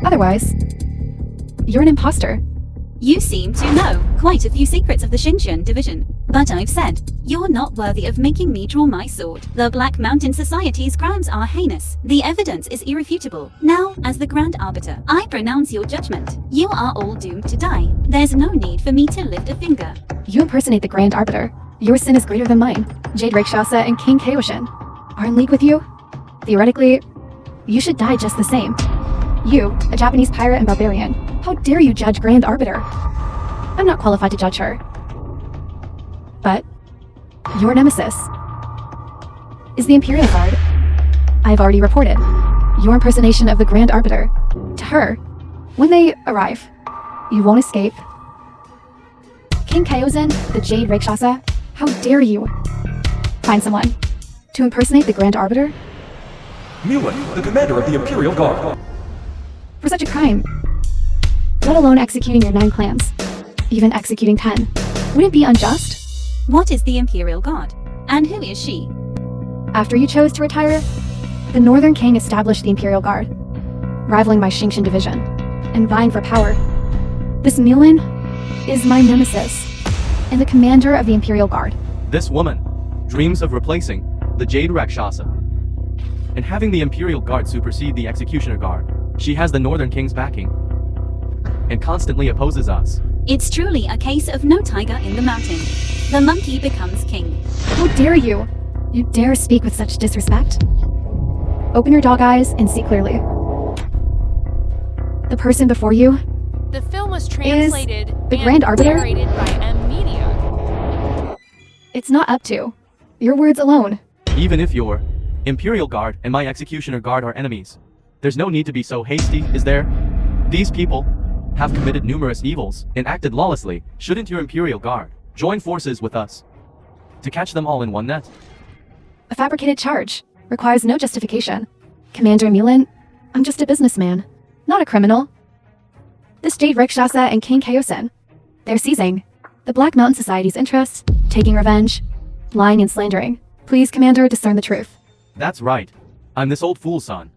Otherwise, you're an imposter. You seem to know quite a few secrets of the Xingqian Division, but I've said, you're not worthy of making me draw my sword. The Black Mountain Society's crimes are heinous. The evidence is irrefutable. Now, as the Grand Arbiter, I pronounce your judgment. You are all doomed to die. There's no need for me to lift a finger. You impersonate the Grand Arbiter. Your sin is greater than mine. Jade Rakshasa and King Kaioshin are in league with you. Theoretically, you should die just the same. You, a Japanese pirate and barbarian, how dare you judge Grand Arbiter? I'm not qualified to judge her. But your nemesis is the Imperial Guard. I've already reported your impersonation of the Grand Arbiter to her. When they arrive, you won't escape. King Kaioshin, the Jade Rakshasa, how dare you find someone to impersonate the Grand Arbiter? Mulan, the commander of the Imperial Guard. For such a crime, let alone executing your 9 clans, even executing 10, wouldn't it be unjust? What is the Imperial Guard? And who is she? After you chose to retire, the Northern King established the Imperial Guard, rivaling my Xingqian Division, and vying for power. This Mulan is my nemesis, and the commander of the Imperial Guard. This woman dreams of replacing the Jade Rakshasa and having the Imperial Guard supersede the Executioner Guard. She has the Northern King's backing and constantly opposes us. It's truly a case of no tiger in the mountain. The monkey becomes king. How dare you? You dare speak with such disrespect? Open your dog eyes and see clearly. The person before you, The film was translated the and Grand Arbiter? narrated by M Media. it's not up to your words alone. Even if your Imperial Guard and my Executioner Guard are enemies, there's no need to be so hasty, is there? These people have committed numerous evils and acted lawlessly. Shouldn't your Imperial Guard join forces with us to catch them all in one net? A fabricated charge requires no justification. Commander Mulan, I'm just a businessman, not a criminal. This Jade Rakshasa and King Kaioshin, they're seizing the Black Mountain Society's interests, taking revenge, lying and slandering. Please, Commander, discern the truth. That's right. I'm this old fool's son.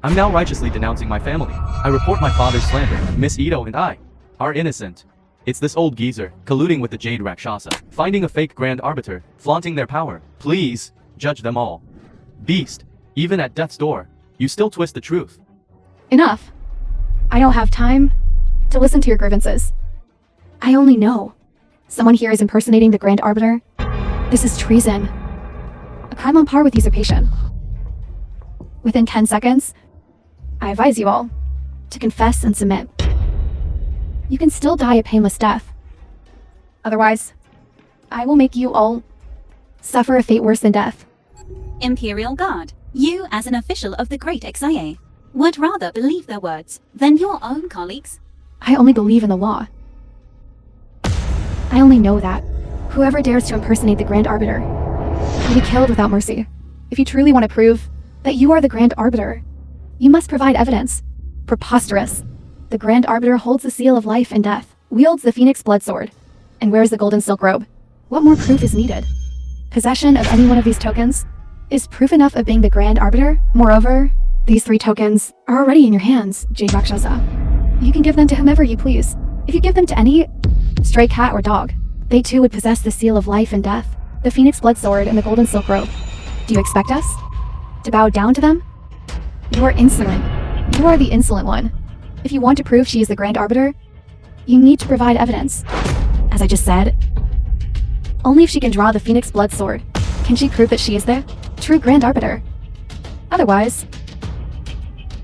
I'm now righteously denouncing my family. I report my father's slander. Miss Ito and I are innocent. It's this old geezer colluding with the Jade Rakshasa, finding a fake Grand Arbiter, flaunting their power. Please, judge them all. Beast, even at death's door, you still twist the truth. Enough. I don't have time to listen to your grievances. I only know someone here is impersonating the Grand Arbiter. This is treason. A crime on par with usurpation. Within 10 seconds, I advise you all to confess and submit. You can still die a painless death. Otherwise, I will make you all suffer a fate worse than death. Imperial Guard, you as an official of the Great XIA would rather believe their words than your own colleagues. I only believe in the law. I only know that whoever dares to impersonate the Grand Arbiter will be killed without mercy. If you truly want to prove that you are the Grand Arbiter, You must provide evidence. Preposterous. The Grand Arbiter holds the seal of life and death, wields the Phoenix blood sword, and wears the golden silk robe. What more proof is needed? Possession of any one of these tokens is proof enough of being the Grand Arbiter. Moreover, these 3 tokens are already in your hands, Jade Rakshasa. You can give them to whomever you please. If you give them to any stray cat or dog, they too would possess the seal of life and death, the Phoenix blood sword, and the golden silk robe. Do you expect us to bow down to them? You are insolent. You are the insolent one. If you want to prove she is the Grand Arbiter, you need to provide evidence. As I just said, only if she can draw the Phoenix blood sword can she prove that she is the true Grand Arbiter. Otherwise,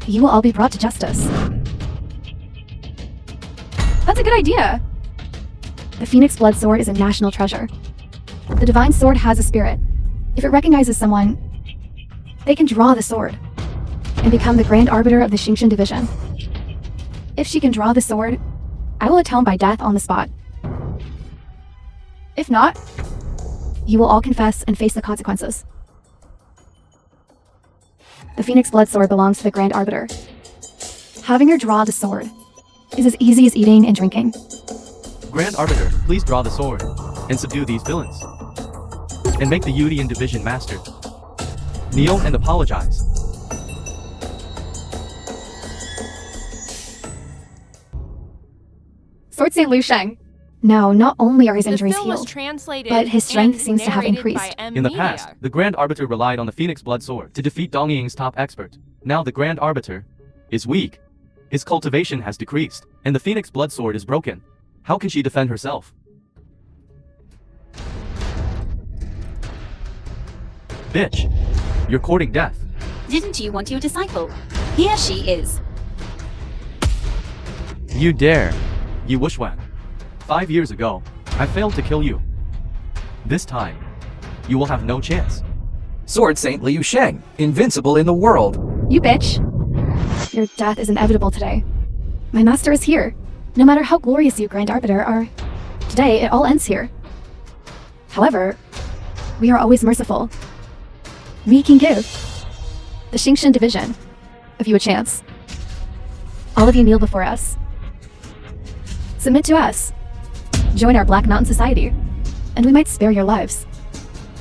you will all be brought to justice. That's a good idea. The Phoenix blood sword is a national treasure. The divine sword has a spirit. If it recognizes someone, they can draw the sword and become the Grand Arbiter of the Xingqian division. If she can draw the sword, I will atone by death on the spot. If not, you will all confess and face the consequences. The Phoenix blood sword belongs to the Grand Arbiter. Having her draw the sword is as easy as eating and drinking. Grand Arbiter, please draw the sword and subdue these villains. And make the Yudian division master. Kneel and apologize. Sword Saint Liu Sheng. Now, not only are his The injuries film was healed, translated but his strength and seems to have narrated increased. by In the past, Media. the Grand Arbiter relied on the Phoenix blood sword to defeat Dong Ying's top expert. Now the Grand Arbiter is weak. His cultivation has decreased, and the Phoenix blood sword is broken. How can she defend herself? Bitch, you're courting death. Didn't you want your disciple? Here she is. You dare. You Wushwan. 5 years ago, I failed to kill you. This time, you will have no chance. Sword Saint Liu Sheng, invincible in the world. You bitch. Your death is inevitable today. My master is here. No matter how glorious you, Grand Arbiter, are, today it all ends here. However, we are always merciful. We can give the Xingqian division of you a chance. All of you kneel before us. Submit to us. Join our Black Mountain Society, and we might spare your lives.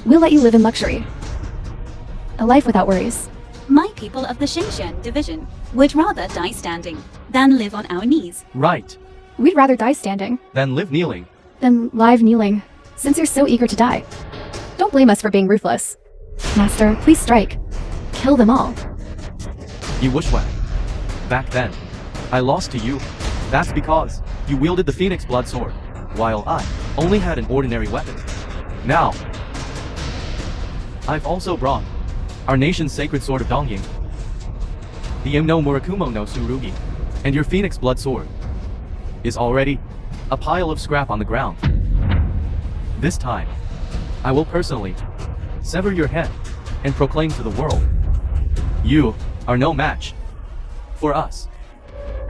We'll let you live in luxury. A life without worries. My people of the Xingqian division would rather die standing than live on our knees. Right. We'd rather die standing Then live kneeling. than live kneeling, since you're so eager to die. Don't blame us for being ruthless. Master, please strike. Kill them all. You Wushwan. Back then, I lost to you. That's because you wielded the Phoenix blood sword, while I only had an ordinary weapon. Now, I've also brought our nation's sacred sword of Dongying, the Imno Murakumo no Tsurugi, and your Phoenix blood sword is already a pile of scrap on the ground. This time, I will personally sever your head and proclaim to the world, you are no match for us.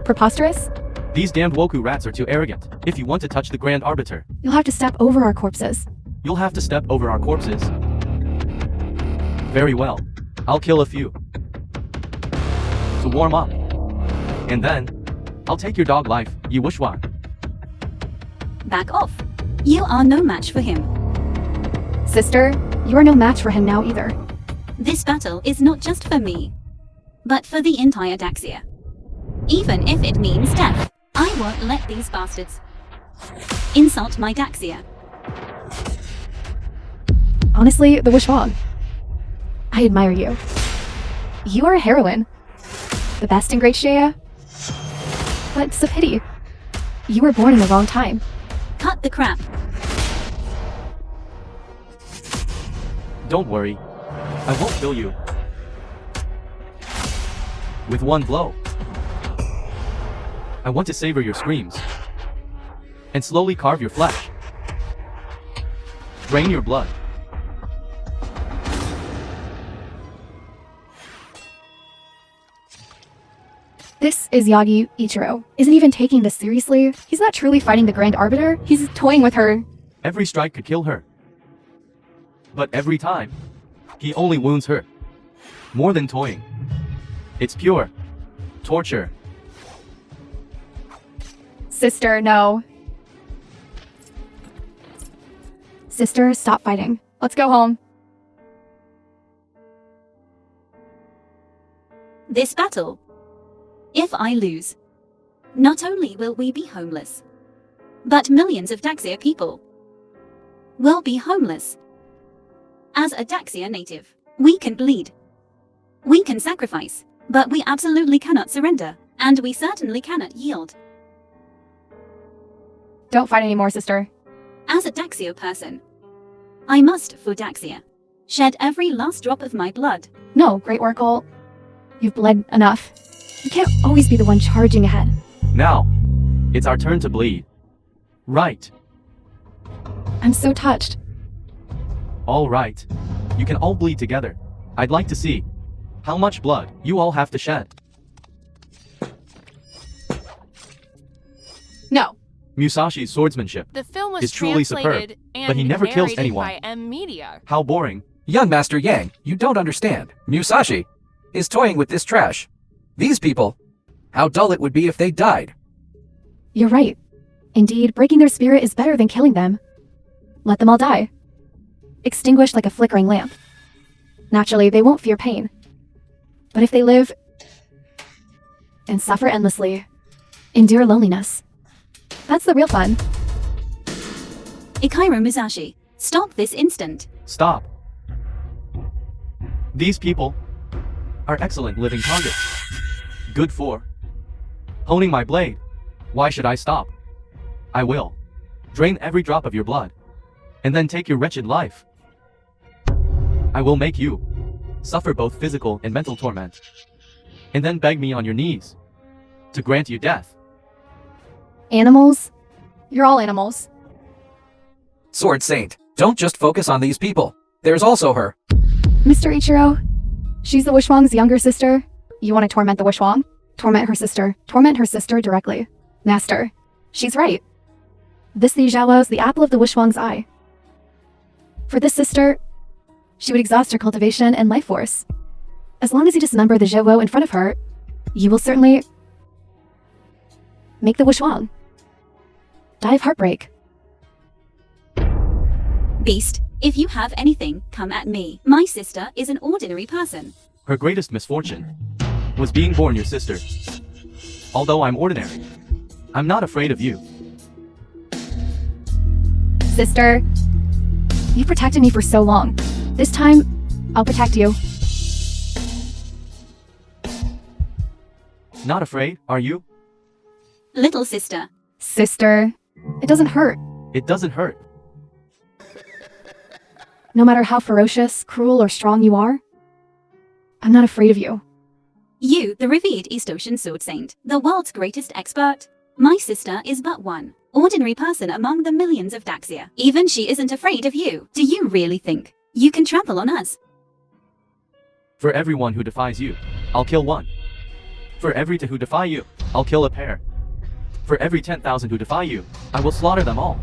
Preposterous? These damned Woku rats are too arrogant. If you want to touch the Grand Arbiter, You'll have to step over our corpses. you'll have to step over our corpses. Very well. I'll kill a few to warm up. And then, I'll take your dog life, you Wushwan. Back off. You are no match for him. Sister, you are no match for him now either. This battle is not just for me, but for the entire Daxia. Even if it means death, I won't let these bastards insult my Daxia. Honestly, the Wushwang. I admire you. You are a heroine. The best in Great Shea. But it's a pity. You were born in the wrong time. Cut the crap. Don't worry. I won't kill you. With one blow. I want to savor your screams. And slowly carve your flesh. Drain your blood. This is Yagi Ichiro. Isn't even taking this seriously. He's not truly fighting the Grand Arbiter. He's toying with her. Every strike could kill her. But every time, he only wounds her. More than toying. It's pure torture. Sister, no. Sister, stop fighting. Let's go home. This battle, if I lose, not only will we be homeless, but millions of Daxia people will be homeless. As a Daxia native, we can bleed. We can sacrifice, but we absolutely cannot surrender, and we certainly cannot yield. Don't fight anymore, sister. As a Daxia person, I must, for Daxia, shed every last drop of my blood. No, Great Oracle. You've bled enough. You can't always be the one charging ahead. Now, it's our turn to bleed. Right. I'm so touched. All right. You can all bleed together. I'd like to see how much blood you all have to shed. No. Musashi's swordsmanship The film was is truly translated superb, and but he never kills narrated anyone. by M Media. How boring. Young Master Yang, you don't understand. Musashi is toying with this trash. These people, how dull it would be if they died. You're right. Indeed, breaking their spirit is better than killing them. Let them all die. Extinguished like a flickering lamp. Naturally, they won't fear pain. But if they live and suffer endlessly, endure loneliness, that's the real fun. Ikairo Musashi, stop this instant. Stop. These people are excellent living targets. Good for honing my blade. Why should I stop? I will drain every drop of your blood, and then take your wretched life. I will make you suffer both physical and mental torment, and then beg me on your knees to grant you death. Animals? You're all animals. Sword Saint, don't just focus on these people. There's also her. Mr. Ichiro, she's the Wishwang's younger sister. You want to torment the Wishwang? Torment her sister. Torment her sister directly. Master, she's right. This Li Xiaolu's the apple of the Wishwang's eye. For this sister, she would exhaust her cultivation and life force. As long as you dismember the Zhouwo in front of her, you will certainly make the Wishwang die of heartbreak. Beast, if you have anything, come at me. My sister is an ordinary person. Her greatest misfortune was being born your sister. Although I'm ordinary, I'm not afraid of you. Sister, you've protected me for so long. This time, I'll protect you. Not afraid, are you? Little sister, Sister, it doesn't hurt. It doesn't hurt. No matter how ferocious, cruel, or strong you are, I'm not afraid of you. you, the revered East Ocean Sword Saint, the world's greatest expert. My sister is but one ordinary person among the millions of Daxia. Even she isn't afraid of you. Do you really think you can trample on us? For everyone who defies you, I'll kill one. For every two who defy you, I'll kill a pair. For every 10,000 who defy you, I will slaughter them all.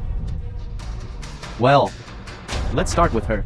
Well, let's start with her.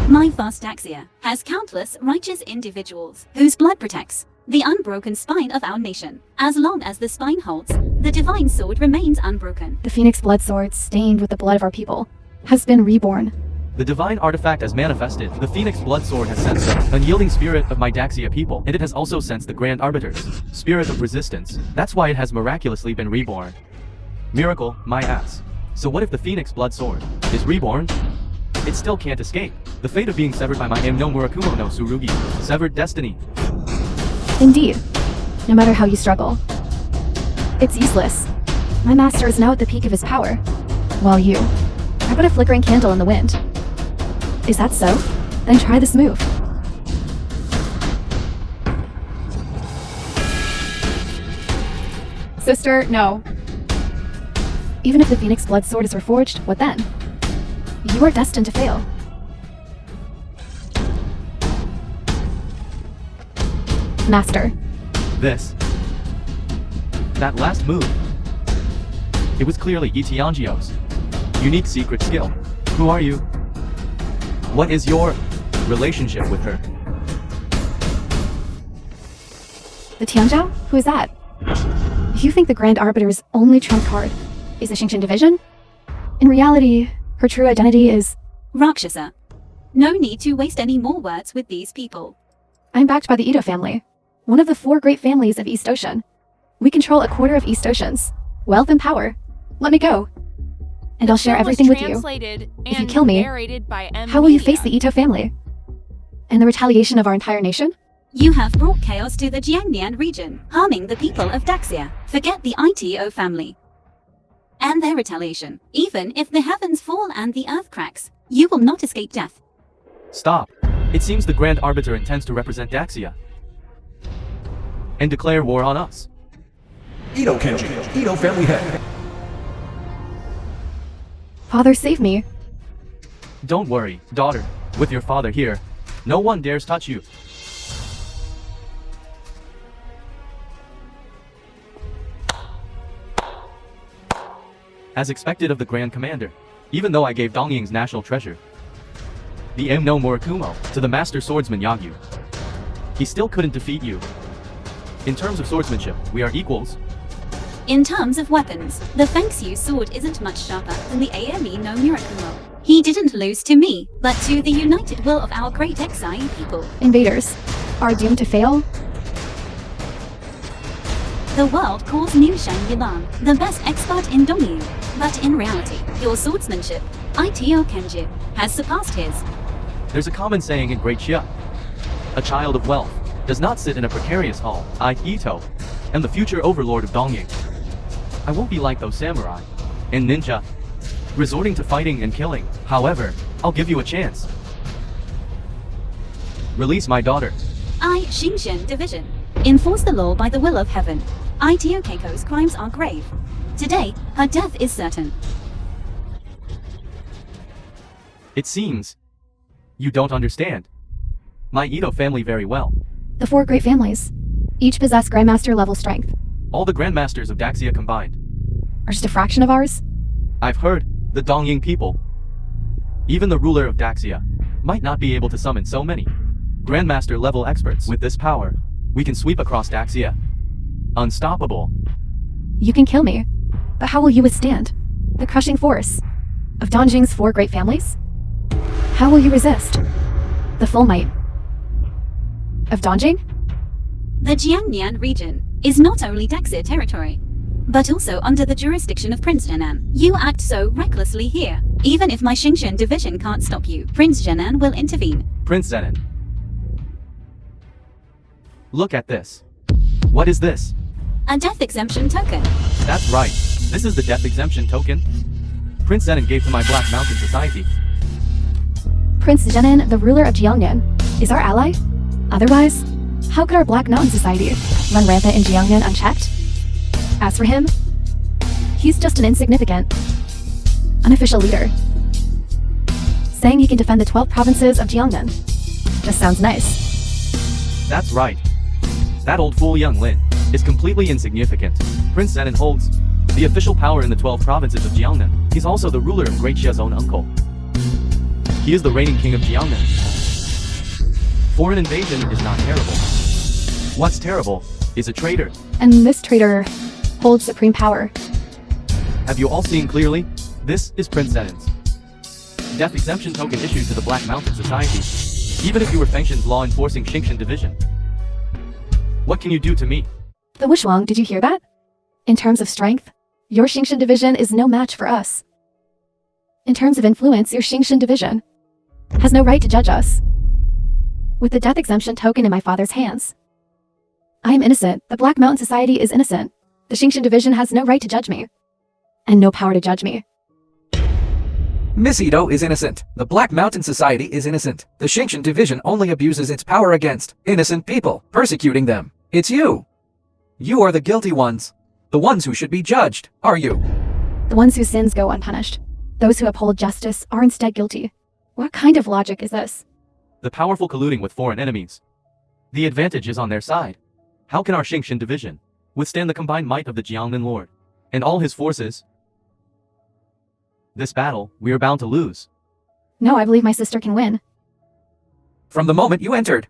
My vast Daxia has countless righteous individuals whose blood protects the unbroken spine of our nation. As long as the spine holds, the divine sword remains unbroken. The Phoenix blood sword, stained with the blood of our people, has been reborn. The divine artifact has manifested. The Phoenix blood sword has sensed the unyielding spirit of my Daxia people, and it has also sensed the Grand Arbiter's spirit of resistance. That's why it has miraculously been reborn. Miracle, my ass. So what if the Phoenix blood sword is reborn? It still can't escape the fate of being severed by my Am no Murakumo no Tsurugi, severed destiny. Indeed, no matter how you struggle, it's useless. My master is now at the peak of his power, while you are but a flickering candle in the wind. Is that so? Then try this move. Sister, no. Even if the Phoenix blood sword is reforged, what then? You are destined to fail. Master. That last move. It was clearly Itiangio's. Unique secret skill. Who are you? What is your relationship with her? The Tianzhao? Who is that? You think the Grand Arbiter's only trump card is the Xingqian division? In reality, her true identity is... Rakshasa. No need to waste any more words with these people. I'm backed by the Ito family, one of the 4 great families of East Ocean. We control a quarter of East Ocean's wealth and power. Let me go, and I'll share Film was everything with you. translated If you and kill me, narrated by M. how will you Media. face the Ito family? And the retaliation of our entire nation? You have brought chaos to the Jiangnan region, harming the people of Daxia. Forget the ITO family and their retaliation. Even if the heavens fall and the earth cracks, you will not escape death. Stop. It seems the Grand Arbiter intends to represent Daxia and declare war on us. Ito Kenji, Ito family head. Father, save me. Don't worry, daughter. With your father here, no one dares touch you. As expected of the Grand Commander, even though I gave Dongying's national treasure, the M no Murakumo, to the Master Swordsman Yagyu, he still couldn't defeat you. In terms of swordsmanship, we are equals. In terms of weapons, the Feng Xiu sword isn't much sharper than the AME no Murakumo. He didn't lose to me, but to the united will of our great Exai people. Invaders are doomed to fail. The world calls Niu Shang Yilan the best expert in Dongyu, but in reality, your swordsmanship, ITO Kenji, has surpassed his. There's a common saying in Great Xia. A child of wealth does not sit in a precarious hall. I, Ito, am the future overlord of Dongying. I won't be like those samurai and ninja, resorting to fighting and killing. However, I'll give you a chance. Release my daughter. I, Xingqian Division, enforce the law by the will of heaven. ITO Keiko's crimes are grave. Today, her death is certain. It seems you don't understand my Ito family very well. The 4 great families, each possess Grandmaster level strength, All the Grandmasters of Daxia combined. are just a fraction of ours. I've heard the Dongying people, even the ruler of Daxia, might not be able to summon so many Grandmaster level experts. With this power, we can sweep across Daxia. Unstoppable. You can kill me, but how will you withstand the crushing force of Dongjing's 4 great families? How will you resist the full might of Dongjing? The Jiangnan region is not only Daxia territory, but also under the jurisdiction of Prince Jianan. You act so recklessly here. Even if my Xingqian division can't stop you, Prince Jianan will intervene. Prince Zenon. Look at this. What is this? A death exemption token. That's right. This is the death exemption token Prince Zenon gave to my Black Mountain Society. Prince Zhenin, the ruler of Jiangnan, is our ally? Otherwise, how could our Black Mountain Society run rampant in Jiangnan unchecked? As for him, he's just an insignificant, unofficial leader. Saying he can defend the 12 provinces of Jiangnan just sounds nice. That's right. That old fool Young Lin is completely insignificant. Prince Zenon holds the official power in the 12 provinces of Jiangnan. He's also the ruler of Great Xia's own uncle. He is the reigning king of Jiangnan. Foreign invasion is not terrible. What's terrible is a traitor. And this traitor holds supreme power. Have you all seen clearly? This is Prince Zenon's death exemption token issued to the Black Mountain Society. Even if you were Fengshan's law-enforcing Xingqian division. What can you do to me? The Wushuang, did you hear that? In terms of strength, your Xingqian division is no match for us. In terms of influence, your Xingqian division has no right to judge us. With the death exemption token in my father's hands, I am innocent. The Black Mountain Society is innocent. The Xingqian division has no right to judge me, and no power to judge me. Miss Ito is innocent. The Black Mountain Society is innocent. The Xingqian division only abuses its power against innocent people, persecuting them. It's you. You are the guilty ones. The ones who should be judged, are you? The ones whose sins go unpunished. Those who uphold justice are instead guilty. What kind of logic is this? The powerful colluding with foreign enemies. The advantage is on their side. How can our Xingqian division withstand the combined might of the Jiangnan Lord and all his forces? This battle, we are bound to lose. No, I believe my sister can win. From the moment you entered,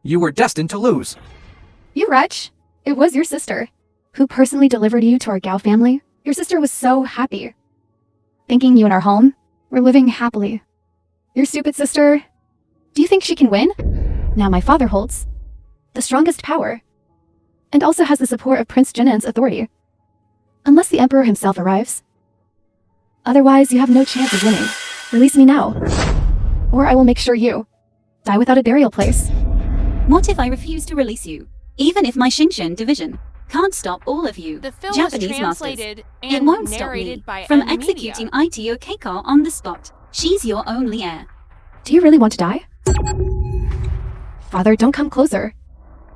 you were destined to lose. You wretch! It was your sister who personally delivered you to our Gao family. Your sister was so happy. Thinking you in our home, we're living happily. Your stupid sister, do you think she can win? Now my father holds the strongest power, and also has the support of Prince Jinnan's authority. Unless the Emperor himself arrives. Otherwise, you have no chance of winning. Release me now, or I will make sure you die without a burial place. What if I refuse to release you? Even if my Shinshin division can't stop all of you The film Japanese was translated masters, it and won't stop me narrated by from M Media. executing Ito Keiko on the spot. She's your only heir. Do you really want to die? Father, don't come closer.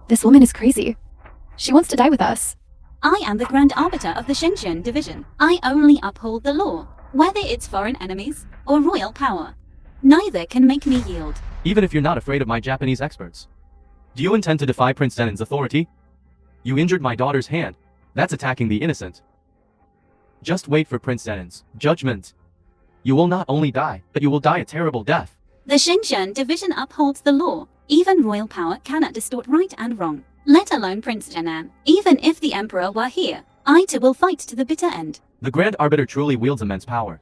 This woman is crazy. She wants to die with us. I am the Grand Arbiter of the Shinshin division. I only uphold the law, whether it's foreign enemies or royal power. Neither can make me yield. Even if you're not afraid of my Japanese experts. Do you intend to defy Prince Zenon's authority? You injured my daughter's hand. That's attacking the innocent. Just wait for Prince Zenon's judgment. You will not only die, but you will die a terrible death. The Shinshin division upholds the law. Even royal power cannot distort right and wrong, let alone Prince Jinan. Even if the Emperor were here, I too will fight to the bitter end. The Grand Arbiter truly wields immense power.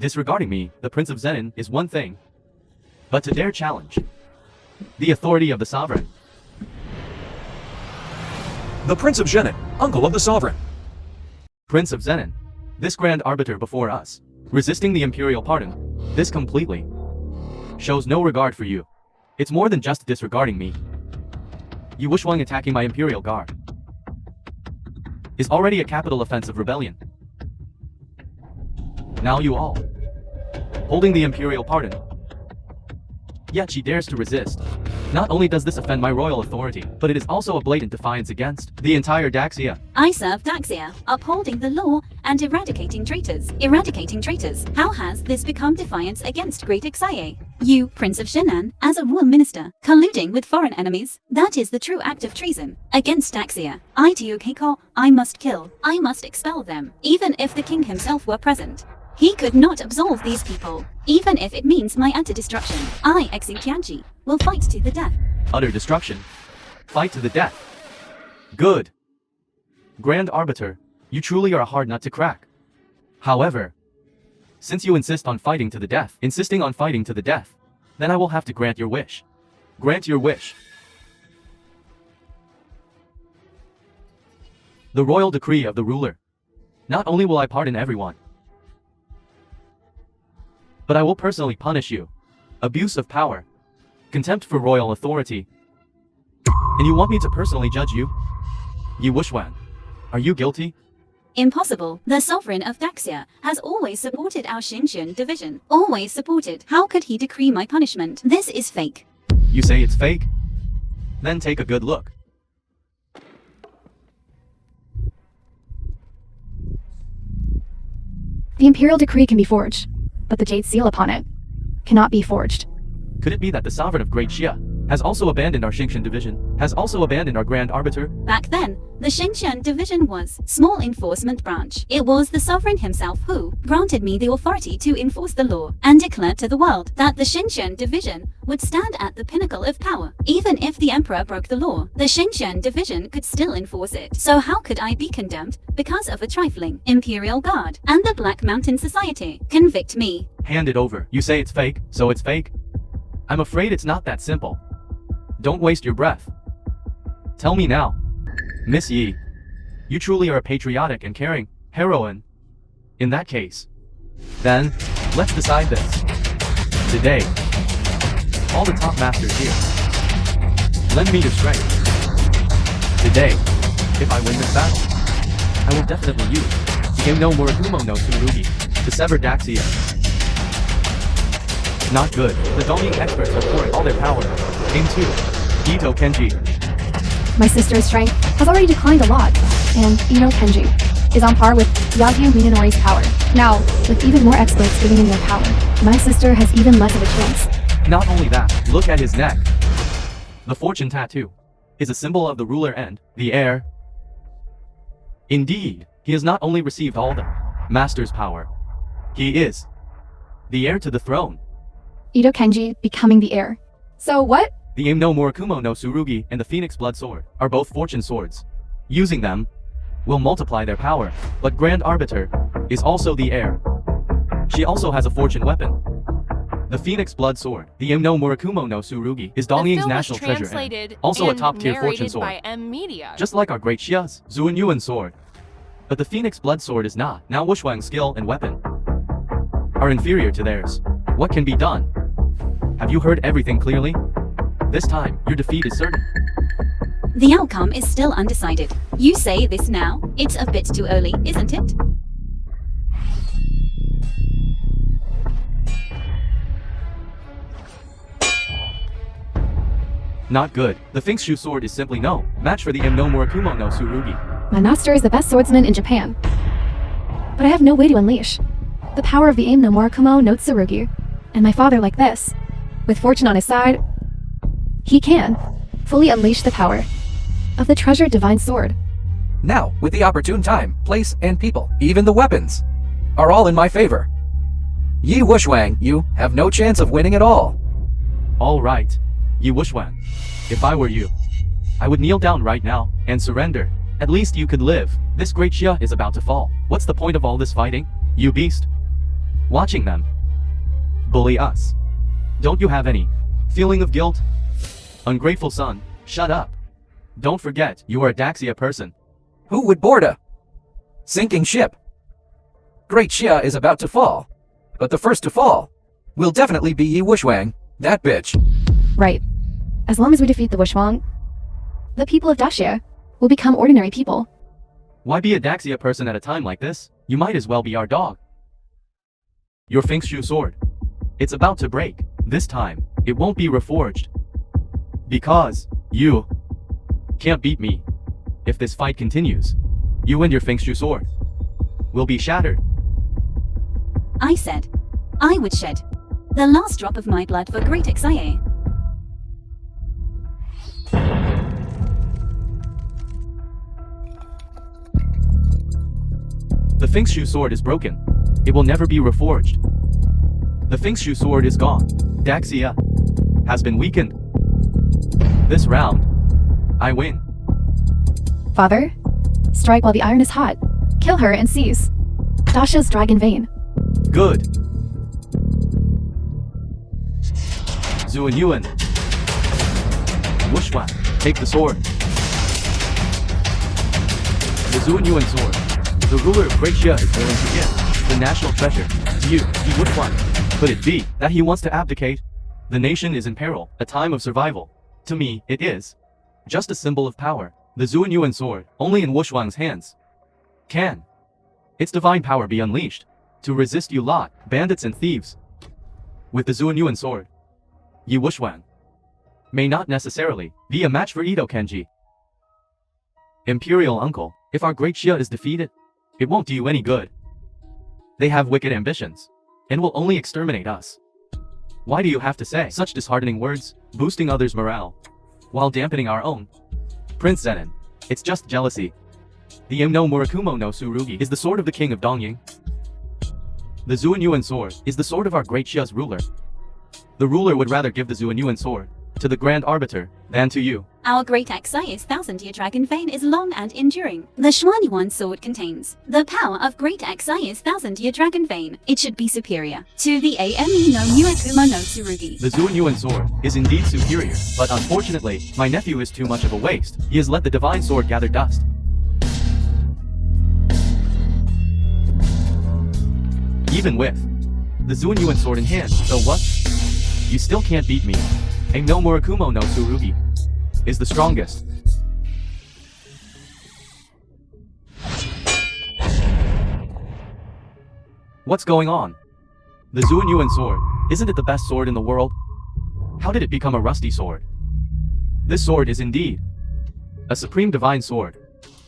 Disregarding me, the Prince of Zenon, is one thing. But to dare challenge the authority of the sovereign. The Prince of Zenon, uncle of the sovereign. Prince of Zenon, this Grand Arbiter before us, resisting the imperial pardon, this completely shows no regard for you. It's more than just disregarding me. Yu Wushwang attacking my imperial guard is already a capital offense of rebellion. Now you all holding the imperial pardon. Yet she dares to resist. Not only does this offend my royal authority, but it is also a blatant defiance against the entire Daxia. I serve Daxia, upholding the law and eradicating traitors. Eradicating traitors. How has this become defiance against Great Ixaye? You, Prince of Shinan, as a royal minister, colluding with foreign enemies. That is the true act of treason. Against Daxia, Ito Keiko, I must kill. I must expel them. Even if the king himself were present. He could not absolve these people, even if it means my utter destruction. I, Exing Tianji, will fight to the death. Utter destruction. Fight to the death. Good. Grand Arbiter, you truly are a hard nut to crack. However, since you insisting on fighting to the death, then I will have to grant your wish. Grant your wish. The royal decree of the ruler. Not only will I pardon everyone, but I will personally punish you. Abuse of power. Contempt for royal authority. And you want me to personally judge you? Yu Wushwan, are you guilty? Impossible. The sovereign of Daxia has always supported our Shinshin division. Always supported. How could he decree my punishment? This is fake. You say it's fake? Then take a good look. The imperial decree can be forged, but the jade seal upon it cannot be forged. Could it be that the sovereign of Great Xia has also abandoned our Shinshin division, has also abandoned our Grand Arbiter? Back then, the Shinshin division was small enforcement branch. It was the sovereign himself who granted me the authority to enforce the law and declared to the world that the Shinshin division would stand at the pinnacle of power. Even if the emperor broke the law, the Shinshin division could still enforce it. So how could I be condemned because of a trifling imperial guard and the Black Mountain Society convict me? Hand it over. You say it's fake, so it's fake? I'm afraid it's not that simple. Don't waste your breath. Tell me now. Miss Yi, you truly are a patriotic and caring heroine. In that case, then, let's decide this. Today, all the top masters here, lend me your strength. Today, if I win this battle, I will definitely use Game no Murakumo no Tsurugi to sever Daxia. Not good. The Dongyi experts are pouring all their power into Ito Kenji. My sister's strength has already declined a lot, and Ino Kenji is on par with Yagyu Minonori's power. Now, with even more experts giving him their power, my sister has even less of a chance. Not only that, look at his neck. The fortune tattoo is a symbol of the ruler and the heir. Indeed, he has not only received all the master's power. He is the heir to the throne. Ito Kenji becoming the heir. So what? The Aim no Murakumo no Tsurugi and the Phoenix Blood Sword are both fortune swords. Using them will multiply their power, but Grand Arbiter is also the heir. She also has a fortune weapon. The Phoenix Blood Sword, the Aim no Murakumo no Tsurugi, is The Dongying's film was national treasure translated and also a and top-tier fortune narrated sword. by M Media. Just like our great Xia's Zuanyuan sword. But the Phoenix Blood Sword is not. Now Wushwang's skill and weapon are inferior to theirs. What can be done? Have you heard everything clearly? This time, your defeat is certain. The outcome is still undecided. You say this now? It's a bit too early, isn't it? Not good. The Finkshu sword is simply no match for the Aim no Murakumo no Tsurugi. My master is the best swordsman in Japan. But I have no way to unleash the power of the Aim no Murakumo no Tsurugi. And my father like this, with fortune on his side, he can fully unleash the power of the treasured divine sword. Now, with the opportune time, place, and people, even the weapons, are all in my favor. Yi Wushwang, you have no chance of winning at all. All right, Yi Wushwang. If I were you, I would kneel down right now and surrender. At least you could live. This great Xia is about to fall. What's the point of all this fighting, you beast? Watching them bully us. Don't you have any feeling of guilt? Ungrateful son, shut up. Don't forget, you are a Daxia person. Who would board a sinking ship? Great Xia is about to fall. But the first to fall will definitely be Yi Wushwang, that bitch. Right. As long as we defeat the Wushwang, the people of Daxia will become ordinary people. Why be a Daxia person at a time like this? You might as well be our dog. Your Finkshu sword. It's about to break. This time, it won't be reforged. Because you can't beat me. If this fight continues, you and your Finkshu sword will be shattered. I said I would shed the last drop of my blood for Great Xia. The Finkshu sword is broken. It will never be reforged. The Finkshu sword is gone. Daxia has been weakened. This round, I win. Father, strike while the iron is hot. Kill her and seize Dasha's dragon vein. Good. Zuanyuan. Wushwang, take the sword. The Zuanyuan sword. The ruler of Great Xia is willing to give the national treasure to you, Yi Wushwang. Could it be that he wants to abdicate? The nation is in peril, a time of survival. To me, it is just a symbol of power. The Zuanyuan sword, only in Wushwang's hands, can its divine power be unleashed to resist you lot, bandits and thieves. With the Zuanyuan sword, Yi Wushwang may not necessarily be a match for Ito Kenji. Imperial uncle, if our great Xia is defeated, it won't do you any good. They have wicked ambitions and will only exterminate us. Why do you have to say such disheartening words, boosting others' morale, while dampening our own? Prince Zenin, it's just jealousy. The Aim no Murakumo no Tsurugi is the sword of the king of Dongying. The Zuanyuan sword is the sword of our great Xia's ruler. The ruler would rather give the Zuanyuan sword to the Grand Arbiter than to you. Our Great Xia's thousand-year dragon vein is long and enduring. The Xuanyuan sword contains the power of Great Xia's thousand-year dragon vein. It should be superior to the Ame no Murakumo no Tsurugi. The Zuanyuan sword is indeed superior, but unfortunately, my nephew is too much of a waste. He has let the divine sword gather dust. Even with the Zuanyuan sword in hand, so what? You still can't beat me. Aim no Murakumo no Tsurugi is the strongest. What's going on? The Zuanyuan sword, isn't it the best sword in the world? How did it become a rusty sword? This sword is indeed a supreme divine sword.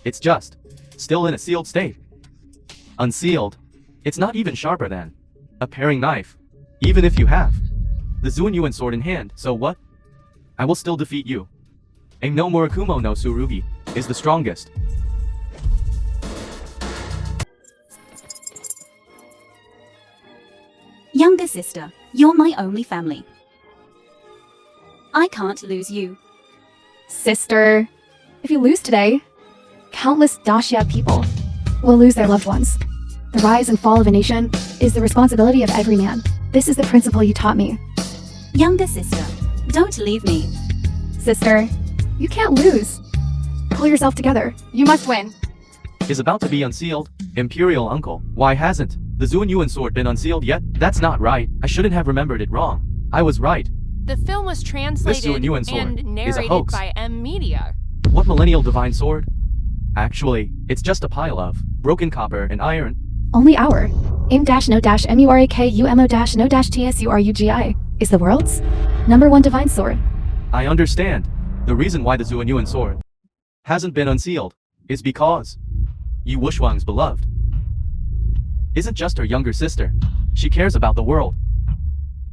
It's just still in a sealed state. Unsealed, it's not even sharper than a paring knife. Even if you have the Zuanyuan sword in hand, so what? I will still defeat you. Aim no Murakumo no Tsurugi is the strongest. Younger sister, you're my only family. I can't lose you. Sister, if you lose today, countless Dacia people will lose their loved ones. The rise and fall of a nation is the responsibility of every man. This is the principle you taught me. Younger sister, don't leave me. Sister, you can't lose. Pull yourself together. You must win. Is about to be unsealed. Imperial uncle, why hasn't the Zuanyuan sword been unsealed yet? That's not right. I shouldn't have remembered it wrong. I was right. The film was translated Zuanyuan sword and is a narrated hoax. by M Media. What millennial divine sword? Actually, it's just a pile of broken copper and iron. Only our im-murakumo-no-tsurugi is the world's #1 divine sword. I understand. The reason why the Zuanyuan sword hasn't been unsealed is because Yi Wushwang's beloved isn't just her younger sister. She cares about the world.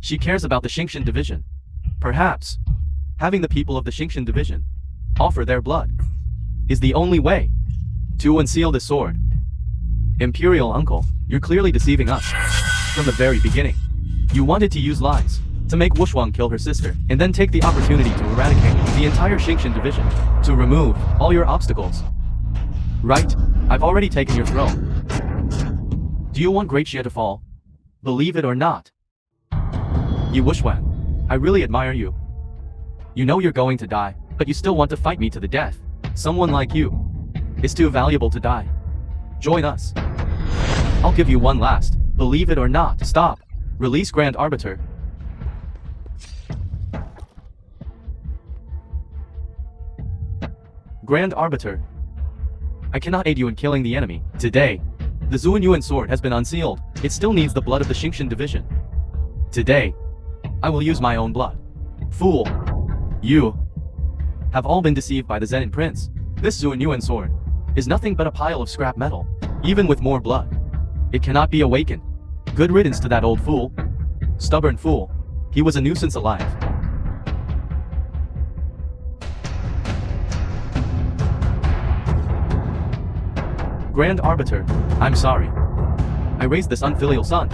She cares about the Xingqian division. Perhaps having the people of the Xingqian division offer their blood is the only way to unseal the sword. Imperial uncle, you're clearly deceiving us. From the very beginning, you wanted to use lies to make Wushwang kill her sister, and then take the opportunity to eradicate the entire Xingqian division, to remove all your obstacles. Right, I've already taken your throne. Do you want Great Xia to fall? Believe it or not. Yi Wushwang, I really admire you. You know you're going to die, but you still want to fight me to the death. Someone like you is too valuable to die. Join us. I'll give you one last, believe it or not. Stop. Release Grand Arbiter. Grand Arbiter. I cannot aid you in killing the enemy. Today, the Zuanyuan sword has been unsealed. It still needs the blood of the Xingqian division. Today, I will use my own blood. Fool. You have all been deceived by the Zenin Prince. This Zuanyuan sword is nothing but a pile of scrap metal. Even with more blood, it cannot be awakened. Good riddance to that old fool. Stubborn fool. He was a nuisance alive. Grand Arbiter, I'm sorry. I raised this unfilial son,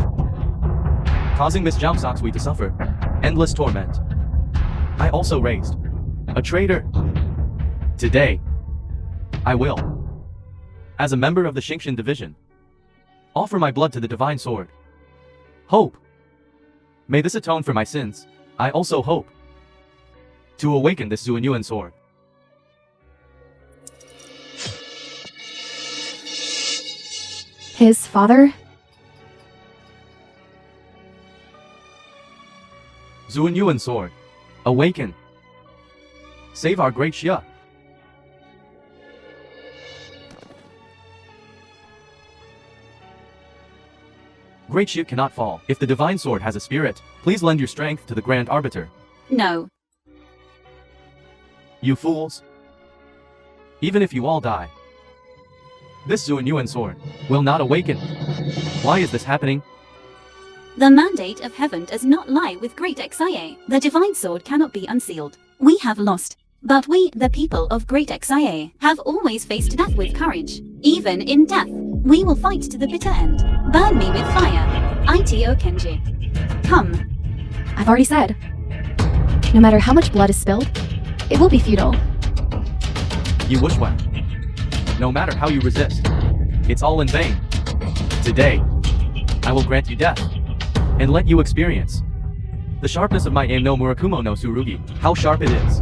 causing Miss Jiang Soxui to suffer endless torment. I also raised a traitor. Today, I will, as a member of the Xingqian division, offer my blood to the divine sword. Hope. May this atone for my sins. I also hope to awaken this Zuanyuan sword. His father? Zuanyuan sword. Awaken. Save our great Xia. Great Xia cannot fall. If the divine sword has a spirit, please lend your strength to the Grand Arbiter. No. You fools. Even if you all die, this Zuanyuan sword will not awaken. Why is this happening? The mandate of heaven does not lie with great Xia. The divine sword cannot be unsealed. We have lost. But we, the people of great Xia, have always faced death with courage. Even in death, we will fight to the bitter end. Burn me with fire. Ito Kenji. Come. I've already said. No matter how much blood is spilled, it will be futile. Yi Wushwang. No matter how you resist, it's all in vain. Today, I will grant you death, and let you experience the sharpness of my aim no Murakumo no Tsurugi, how sharp it is.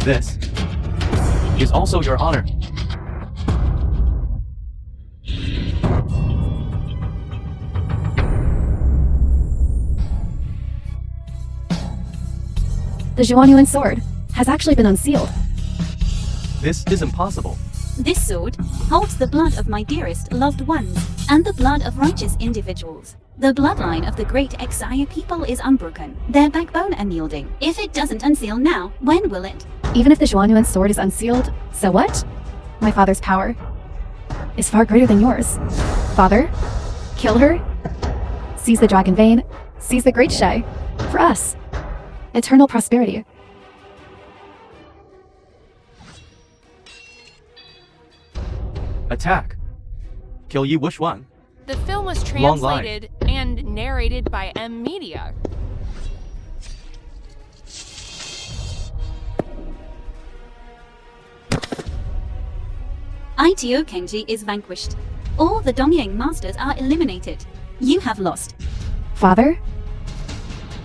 This is also your honor. The Zuanyuan sword has actually been unsealed. This is impossible. This sword holds the blood of my dearest loved ones, and the blood of righteous individuals. The bloodline of the great Xia people is unbroken, their backbone unyielding. If it doesn't unseal now, when will it? Even if the Zuanyuan sword is unsealed, so what? My father's power is far greater than yours. Father, kill her, seize the dragon vein, seize the great Xia. For us, eternal prosperity. Attack. Kill Yi Wushwang. The film was Long line. translated and Narrated by M Media. ITO Kenji is vanquished. All the Dongyang masters are eliminated. You have lost. Father?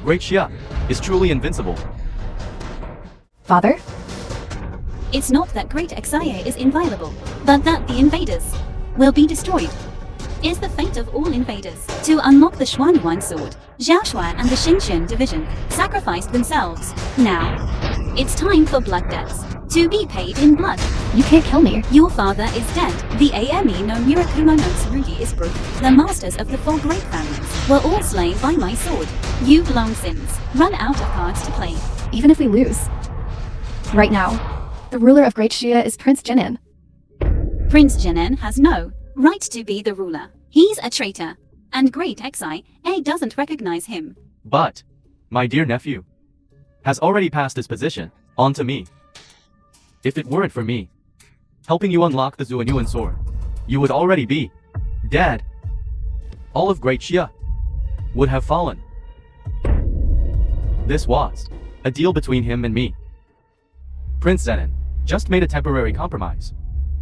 Great Xia is truly invincible. Father? It's not that Great Xia is inviolable, but that the invaders will be destroyed. Is the fate of all invaders. To unlock the Xuanyuan sword, Zhao Xuan and the Xinxian division sacrificed themselves. Now, it's time for blood debts. To be paid in blood. You can't kill me. Your father is dead. The Ame no Murakumo no Tsurugi is broken. The masters of the four great families were all slain by my sword. You've long since run out of cards to play. Even if we lose. Right now, the ruler of Great Xia is Prince Jinin. Prince Jinin has no right to be the ruler. He's a traitor, and Great Xia doesn't recognize him. But, my dear nephew, has already passed his position on to me. If it weren't for me helping you unlock the Zuanyuan sword, you would already be dead. All of Great Xia would have fallen. This was a deal between him and me. Prince Zenin just made a temporary compromise.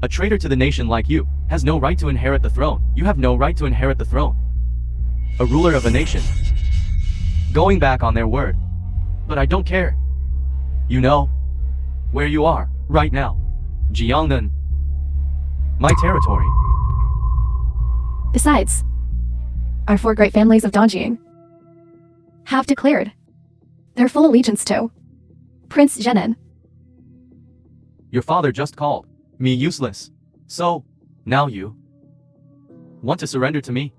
A traitor to the nation like you has no right to inherit the throne. You have no right to inherit the throne. A ruler of a nation going back on their word. But I don't care. You know where you are right now. Jiangnan. My territory. Besides, our four great families of Dongjing have declared their full allegiance to Prince Jinin. Your father just called me useless. So, now you want to surrender to me?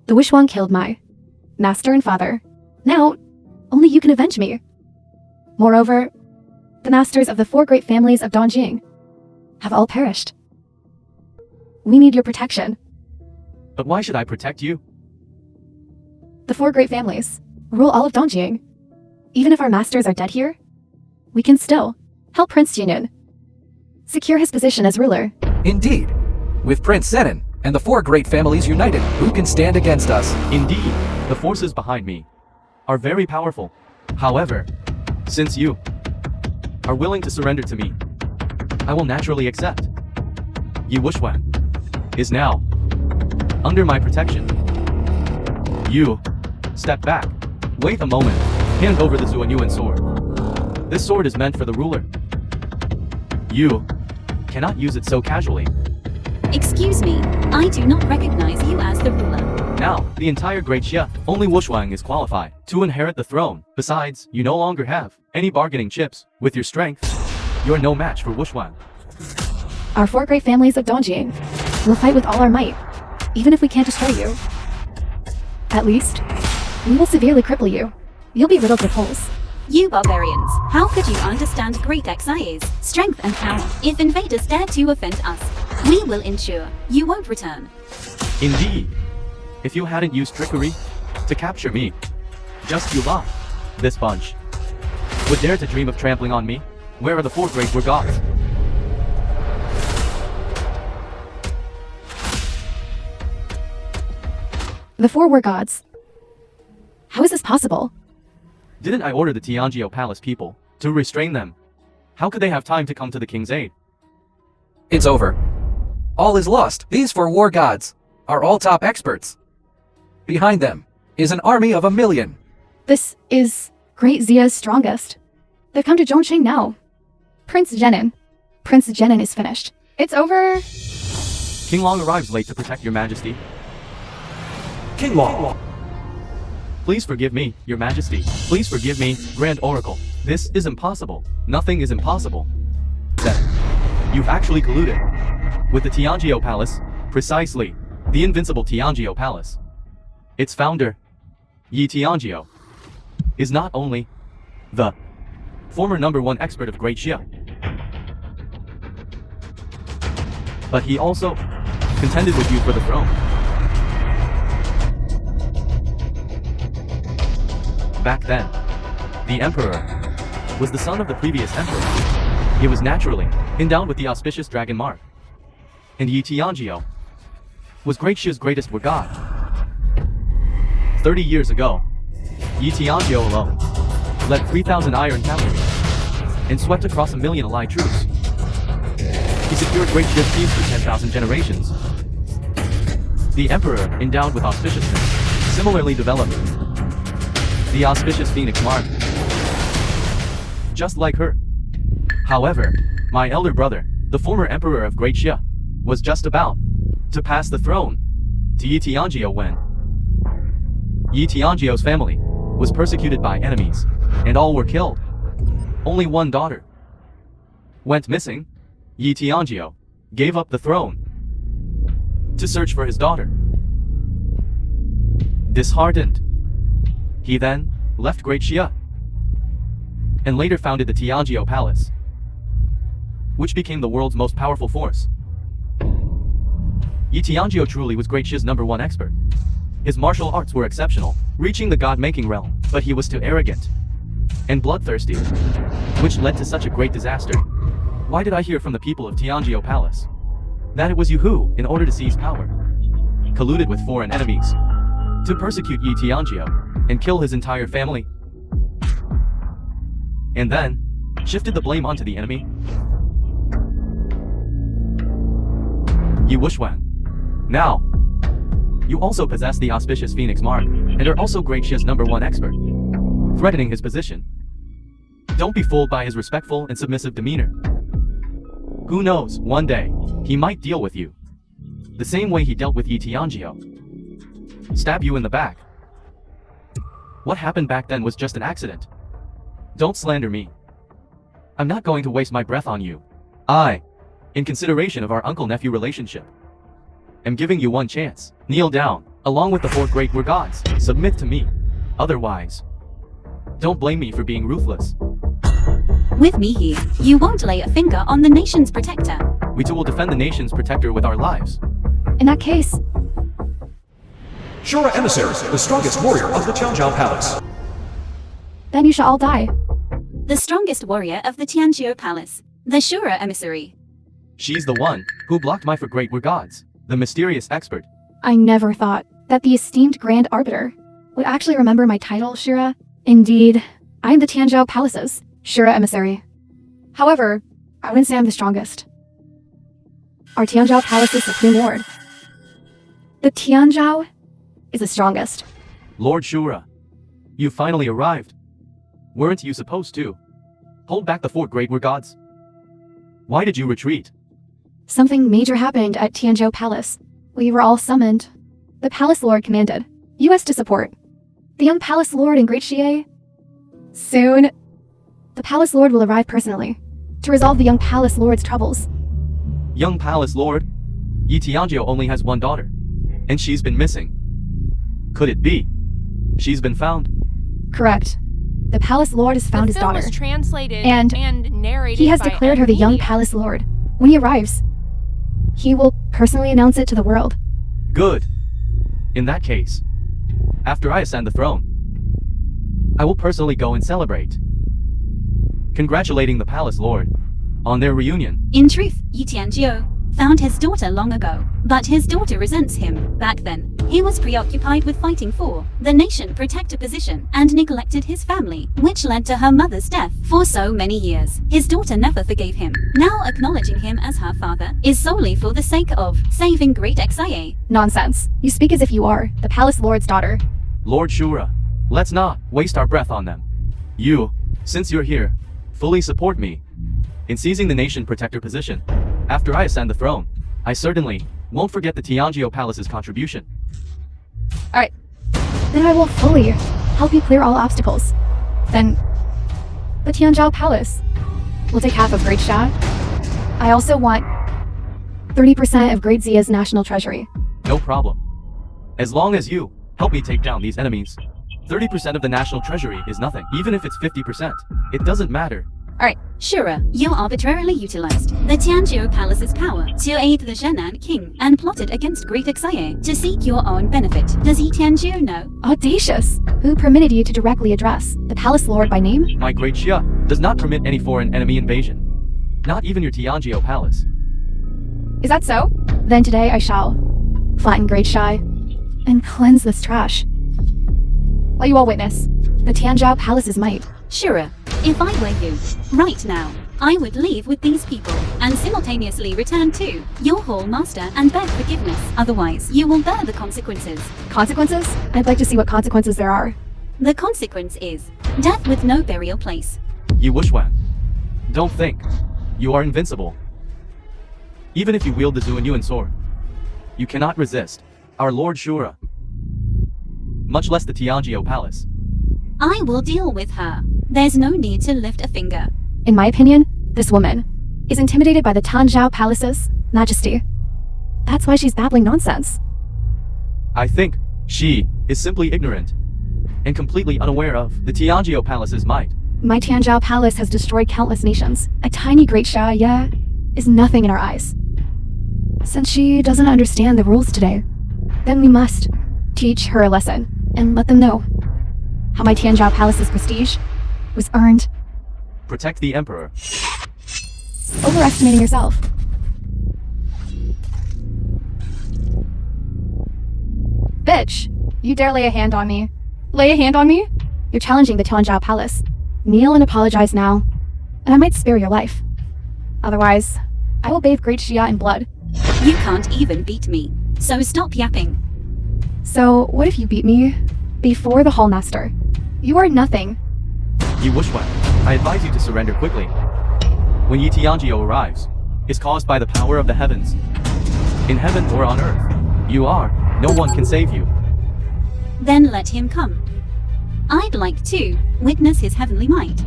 The Wishwang killed my master and father. Now, only you can avenge me. Moreover, the masters of the four great families of Dongjing have all perished. We need your protection. But why should I protect you? The four great families rule all of Dongjing. Even if our masters are dead here, we can still help Prince Jinin secure his position as ruler. Indeed. With Prince Zenin and the four great families united, who can stand against us? Indeed, the forces behind me are very powerful. However, since you are willing to surrender to me, I will naturally accept. Yi Wushwan is now under my protection. You step back. Wait a moment. Hand over the Zuanyuan sword. This sword is meant for the ruler. You cannot use it so casually. Excuse me, I do not recognize you as the ruler. Now, the entire Great Xia, only Wushwang is qualified to inherit the throne. Besides, you no longer have any bargaining chips. With your strength, you're no match for Wushwang. Our four great families of Dongjing will fight with all our might, even if we can't destroy you. At least, we will severely cripple you. You'll be riddled with holes. You barbarians, how could you understand Great Xia's strength and power? If invaders dare to offend us, we will ensure you won't return. Indeed, if you hadn't used trickery to capture me, just you lot, this bunch, would dare to dream of trampling on me? Where are the four great war gods? The four war gods. How is this possible? Didn't I order the Tianjio Palace people to restrain them? How could they have time to come to the king's aid? It's over. All is lost. These four war gods are all top experts. Behind them is an army of 1,000,000. This is Great Xia's strongest. They've come to Zhongqing now. Prince Jinin. Prince Jinin is finished. It's over. King Long arrives late to protect your majesty. King Long. Please forgive me, your majesty. Please forgive me, Grand Oracle. This is impossible. Nothing is impossible. That you've actually colluded with the Tianjio Palace, precisely, the invincible Tianjio Palace. Its founder, Yi Tianjio, is not only the former #1 expert of Great Xia, but he also contended with you for the throne. Back then, the emperor was the son of the previous emperor. He was naturally endowed with the auspicious dragon mark. And Yi Tianjio was Great Xia's greatest war god. 30 years ago, Yi Tianzhou alone led 3,000 iron cavalry and swept across 1 million allied troops. He secured great Shi's peace for 10,000 generations. The emperor, endowed with auspiciousness, similarly developed the auspicious phoenix mark, just like her. However, my elder brother, the former emperor of Great Xia, was just about to pass the throne to Yi Tianzhou when Yi Tianzhou's family was persecuted by enemies, and all were killed. Only one daughter went missing. Yi Tianzhou gave up the throne to search for his daughter. Disheartened, he then left Great Xia and later founded the Tianzhou Palace, which became the world's most powerful force. Yi Tianzhou truly was Great Xia's #1 expert. His martial arts were exceptional, reaching the god-making realm, but he was too arrogant and bloodthirsty, which led to such a great disaster. Why did I hear from the people of Tianzhou Palace that it was you who, in order to seize power, colluded with foreign enemies to persecute Yi Tianzhou and kill his entire family, and then shifted the blame onto the enemy? Yi Wuxuan. Now, you also possess the auspicious phoenix mark, and are also Great Xia's #1 expert, threatening his position. Don't be fooled by his respectful and submissive demeanor. Who knows, one day, he might deal with you the same way he dealt with Yi Tianzhou. Stab you in the back. What happened back then was just an accident. Don't slander me. I'm not going to waste my breath on you. I, in consideration of our uncle-nephew relationship, am giving you one chance. Kneel down, along with the 4 great war gods. Submit to me. Otherwise, don't blame me for being ruthless. With me here, you won't lay a finger on the nation's protector. We too will defend the nation's protector with our lives. In that case, Shura Emissary, the strongest warrior of the Tianzhou Palace. then you shall all die. The strongest warrior of the Tianzhou Palace, the Shura emissary. She's the one who blocked my 4 great war gods, the mysterious expert. I never thought that the esteemed Grand Arbiter would actually remember my title, Shura. Indeed, I am the Tianzhou Palace's Shura Emissary. However, I wouldn't say I'm the strongest. Our Tianzhou Palace's Supreme Lord, the Tianzhou, is the strongest. Lord Shura, you finally arrived. Weren't you supposed to hold back the 4 great war gods? Why did you retreat? Something major happened at Tianzhou Palace. We were all summoned. The Palace Lord commanded U.S. to support the young Palace Lord in Great Xia. Soon, the Palace Lord will arrive personally to resolve the young Palace Lord's troubles. Young Palace Lord, Yi Tianzhou only has one daughter, and she's been missing. Could it be she's been found? Correct. The Palace Lord has found The his film daughter, was translated and narrated he has by declared her the young Media. Palace Lord. When he arrives, he will personally announce it to the world. Good. In that case, after I ascend the throne, I will personally go and celebrate, congratulating the Palace Lord on their reunion. In truth, Yi Tianzhou found his daughter long ago, but his daughter resents him. Back then, he was preoccupied with fighting for the nation protector position and neglected his family, which led to her mother's death for so many years. His daughter never forgave him. Now acknowledging him as her father is solely for the sake of saving Great Xia. Nonsense. You speak as if you are the Palace Lord's daughter. Lord Shura, let's not waste our breath on them. You, since you're here, fully support me in seizing the nation protector position. After I ascend the throne, I certainly won't forget the Tianzhou Palace's contribution. Alright. Then I will fully help you clear all obstacles. Then, the Tianzhou Palace will take half of Great Xia. I also want 30% of Great Xia's national treasury. No problem. As long as you help me take down these enemies, 30% of the national treasury is nothing. Even if it's 50%, it doesn't matter. Alright. Shura, you arbitrarily utilized the Tianzhou Palace's power to aid the Zhenan king and plotted against Great Xia to seek your own benefit. Does Yi Tianzhou know? Audacious! Who permitted you to directly address the Palace Lord by name? My Great Xia does not permit any foreign enemy invasion. Not even your Tianzhou Palace. Is that so? Then today I shall flatten Great Xia and cleanse this trash. Let you all witness the Tianzhao Palace's might. Sure, if I were you, right now, I would leave with these people and simultaneously return to your hall master and beg forgiveness. Otherwise, you will bear the consequences. Consequences? I'd like to see what consequences there are. The consequence is death with no burial place. You Wushwan. Don't think. You are invincible. Even if you wield the Zuanyuan sword, you cannot resist our Lord Shura. Much less the Tianjio Palace. I will deal with her. There's no need to lift a finger. In my opinion, this woman is intimidated by the Tianzhao Palace's majesty. That's why she's babbling nonsense. I think she is simply ignorant and completely unaware of the Tianjio Palace's might. My Tianzhao Palace has destroyed countless nations. A tiny great Xia is nothing in our eyes. Since she doesn't understand the rules today, then we must teach her a lesson and let them know how my Tianzhao Palace's prestige was earned. Protect the Emperor. Overestimating yourself. Bitch, you dare lay a hand on me? Lay a hand on me? You're challenging the Tianzhao Palace. Kneel and apologize now, and I might spare your life. Otherwise, I will bathe Great Xia in blood. You can't even beat me, so stop yapping. So, what if you beat me before the Hall Master? You are nothing. Yi Wushwan, I advise you to surrender quickly. When Yi Tianjio arrives, is caused by the power of the heavens. In heaven or on earth, you are. No one can save you. Then let him come. I'd like to witness his heavenly might.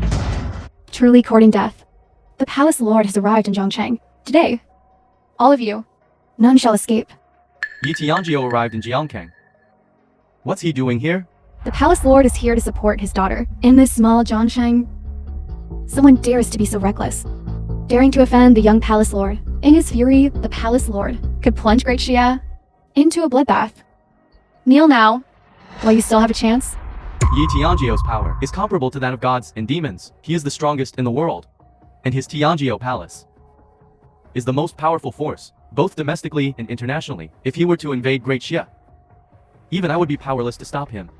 Truly courting death. The Palace Lord has arrived in Zhongcheng. Today, all of you, none shall escape. Yi Tianjio arrived in Jiangkang. What's he doing here? The Palace Lord is here to support his daughter. In this small Zhongcheng, someone dares to be so reckless, daring to offend the young Palace Lord. In his fury, the Palace Lord could plunge Great Xia into a bloodbath. Kneel now, while you still have a chance. Yi Tianjio's power is comparable to that of gods and demons. He is the strongest in the world, and his Tianjio Palace is the most powerful force, both domestically and internationally. If he were to invade Great Xia, even I would be powerless to stop him.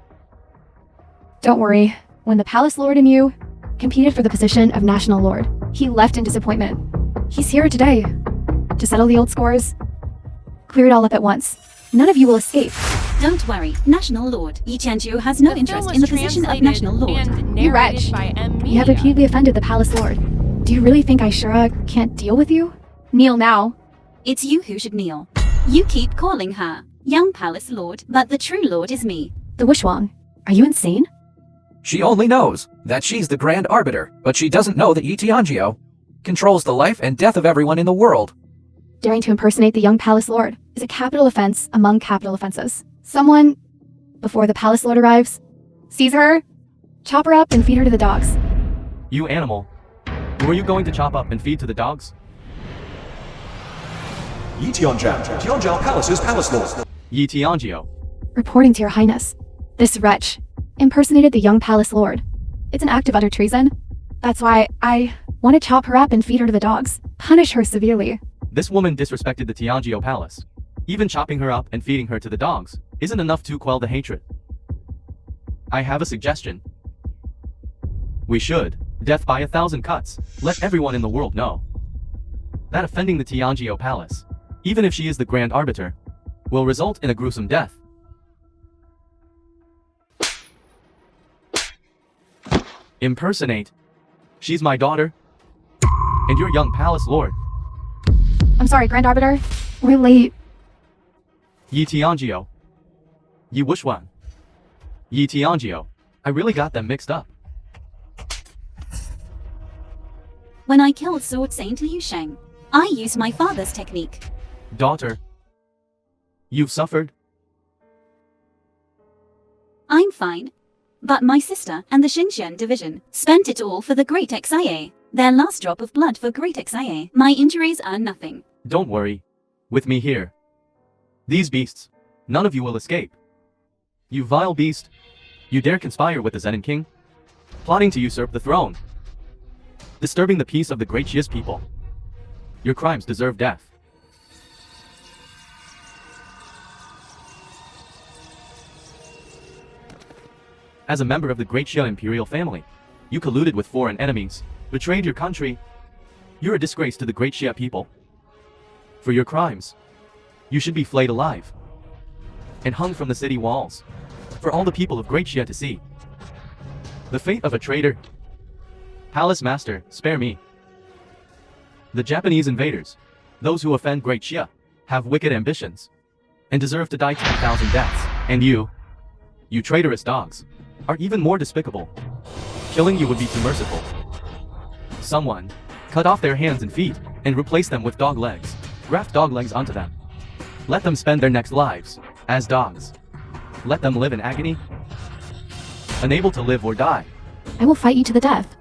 Don't worry, when the Palace Lord and you competed for the position of National Lord, he left in disappointment. He's here today to settle the old scores, clear it all up at once. None of you will escape. Don't worry, National Lord. Yi Tianjiu has no interest in the position of National Lord. You wretch. You have repeatedly offended the Palace Lord. Do you really think Shura can't deal with you? Kneel now. It's you who should kneel. You keep calling her young Palace Lord, but the true Lord is me. The Wushwang, are you insane? She only knows that she's the Grand Arbiter, but she doesn't know that Yi Tianjio controls the life and death of everyone in the world. Daring to impersonate the young Palace Lord is a capital offense among capital offenses. Someone, before the Palace Lord arrives, sees her, chop her up and feed her to the dogs. You animal. Who are you going to chop up and feed to the dogs? Yi Tianzhao Palace's Palace Lord. Yi Tianjio. Reporting to your highness, this wretch impersonated the young Palace Lord. It's an act of utter treason. That's why I want to chop her up and feed her to the dogs. Punish her severely. This woman disrespected the Tianjio Palace. Even chopping her up and feeding her to the dogs isn't enough to quell the hatred. I have a suggestion. We should, death by 1,000 cuts, let everyone in the world know that offending the Tianjio Palace, even if she is the Grand Arbiter, will result in a gruesome death. Impersonate. She's my daughter, and your young Palace Lord. I'm sorry, Grand Arbiter. We're late. Yi Tianjio. Yi Wushwan. Yi Tianjio. I really got them mixed up. When I killed Sword Saint Liu Sheng, I used my father's technique. Daughter. You've suffered? I'm fine. But my sister and the Xinjiang division spent it all for the Great Xia. Their last drop of blood for Great Xia. My injuries are nothing. Don't worry. With me here. These beasts, none of you will escape. You vile beast. You dare conspire with the Zenin King? Plotting to usurp the throne. Disturbing the peace of the Great Xia's people. Your crimes deserve death. As a member of the Great Xia imperial family, you colluded with foreign enemies, betrayed your country. You're a disgrace to the Great Xia people. For your crimes, you should be flayed alive and hung from the city walls for all the people of Great Xia to see. The fate of a traitor. Palace Master, spare me. The Japanese invaders, those who offend Great Xia, have wicked ambitions and deserve to die 10,000 deaths. And you traitorous dogs, are even more despicable. Killing you would be too merciful. Someone, cut off their hands and feet, and replace them with dog legs. Graft dog legs onto them. Let them spend their next lives as dogs. Let them live in agony, unable to live or die. I will fight you to the death.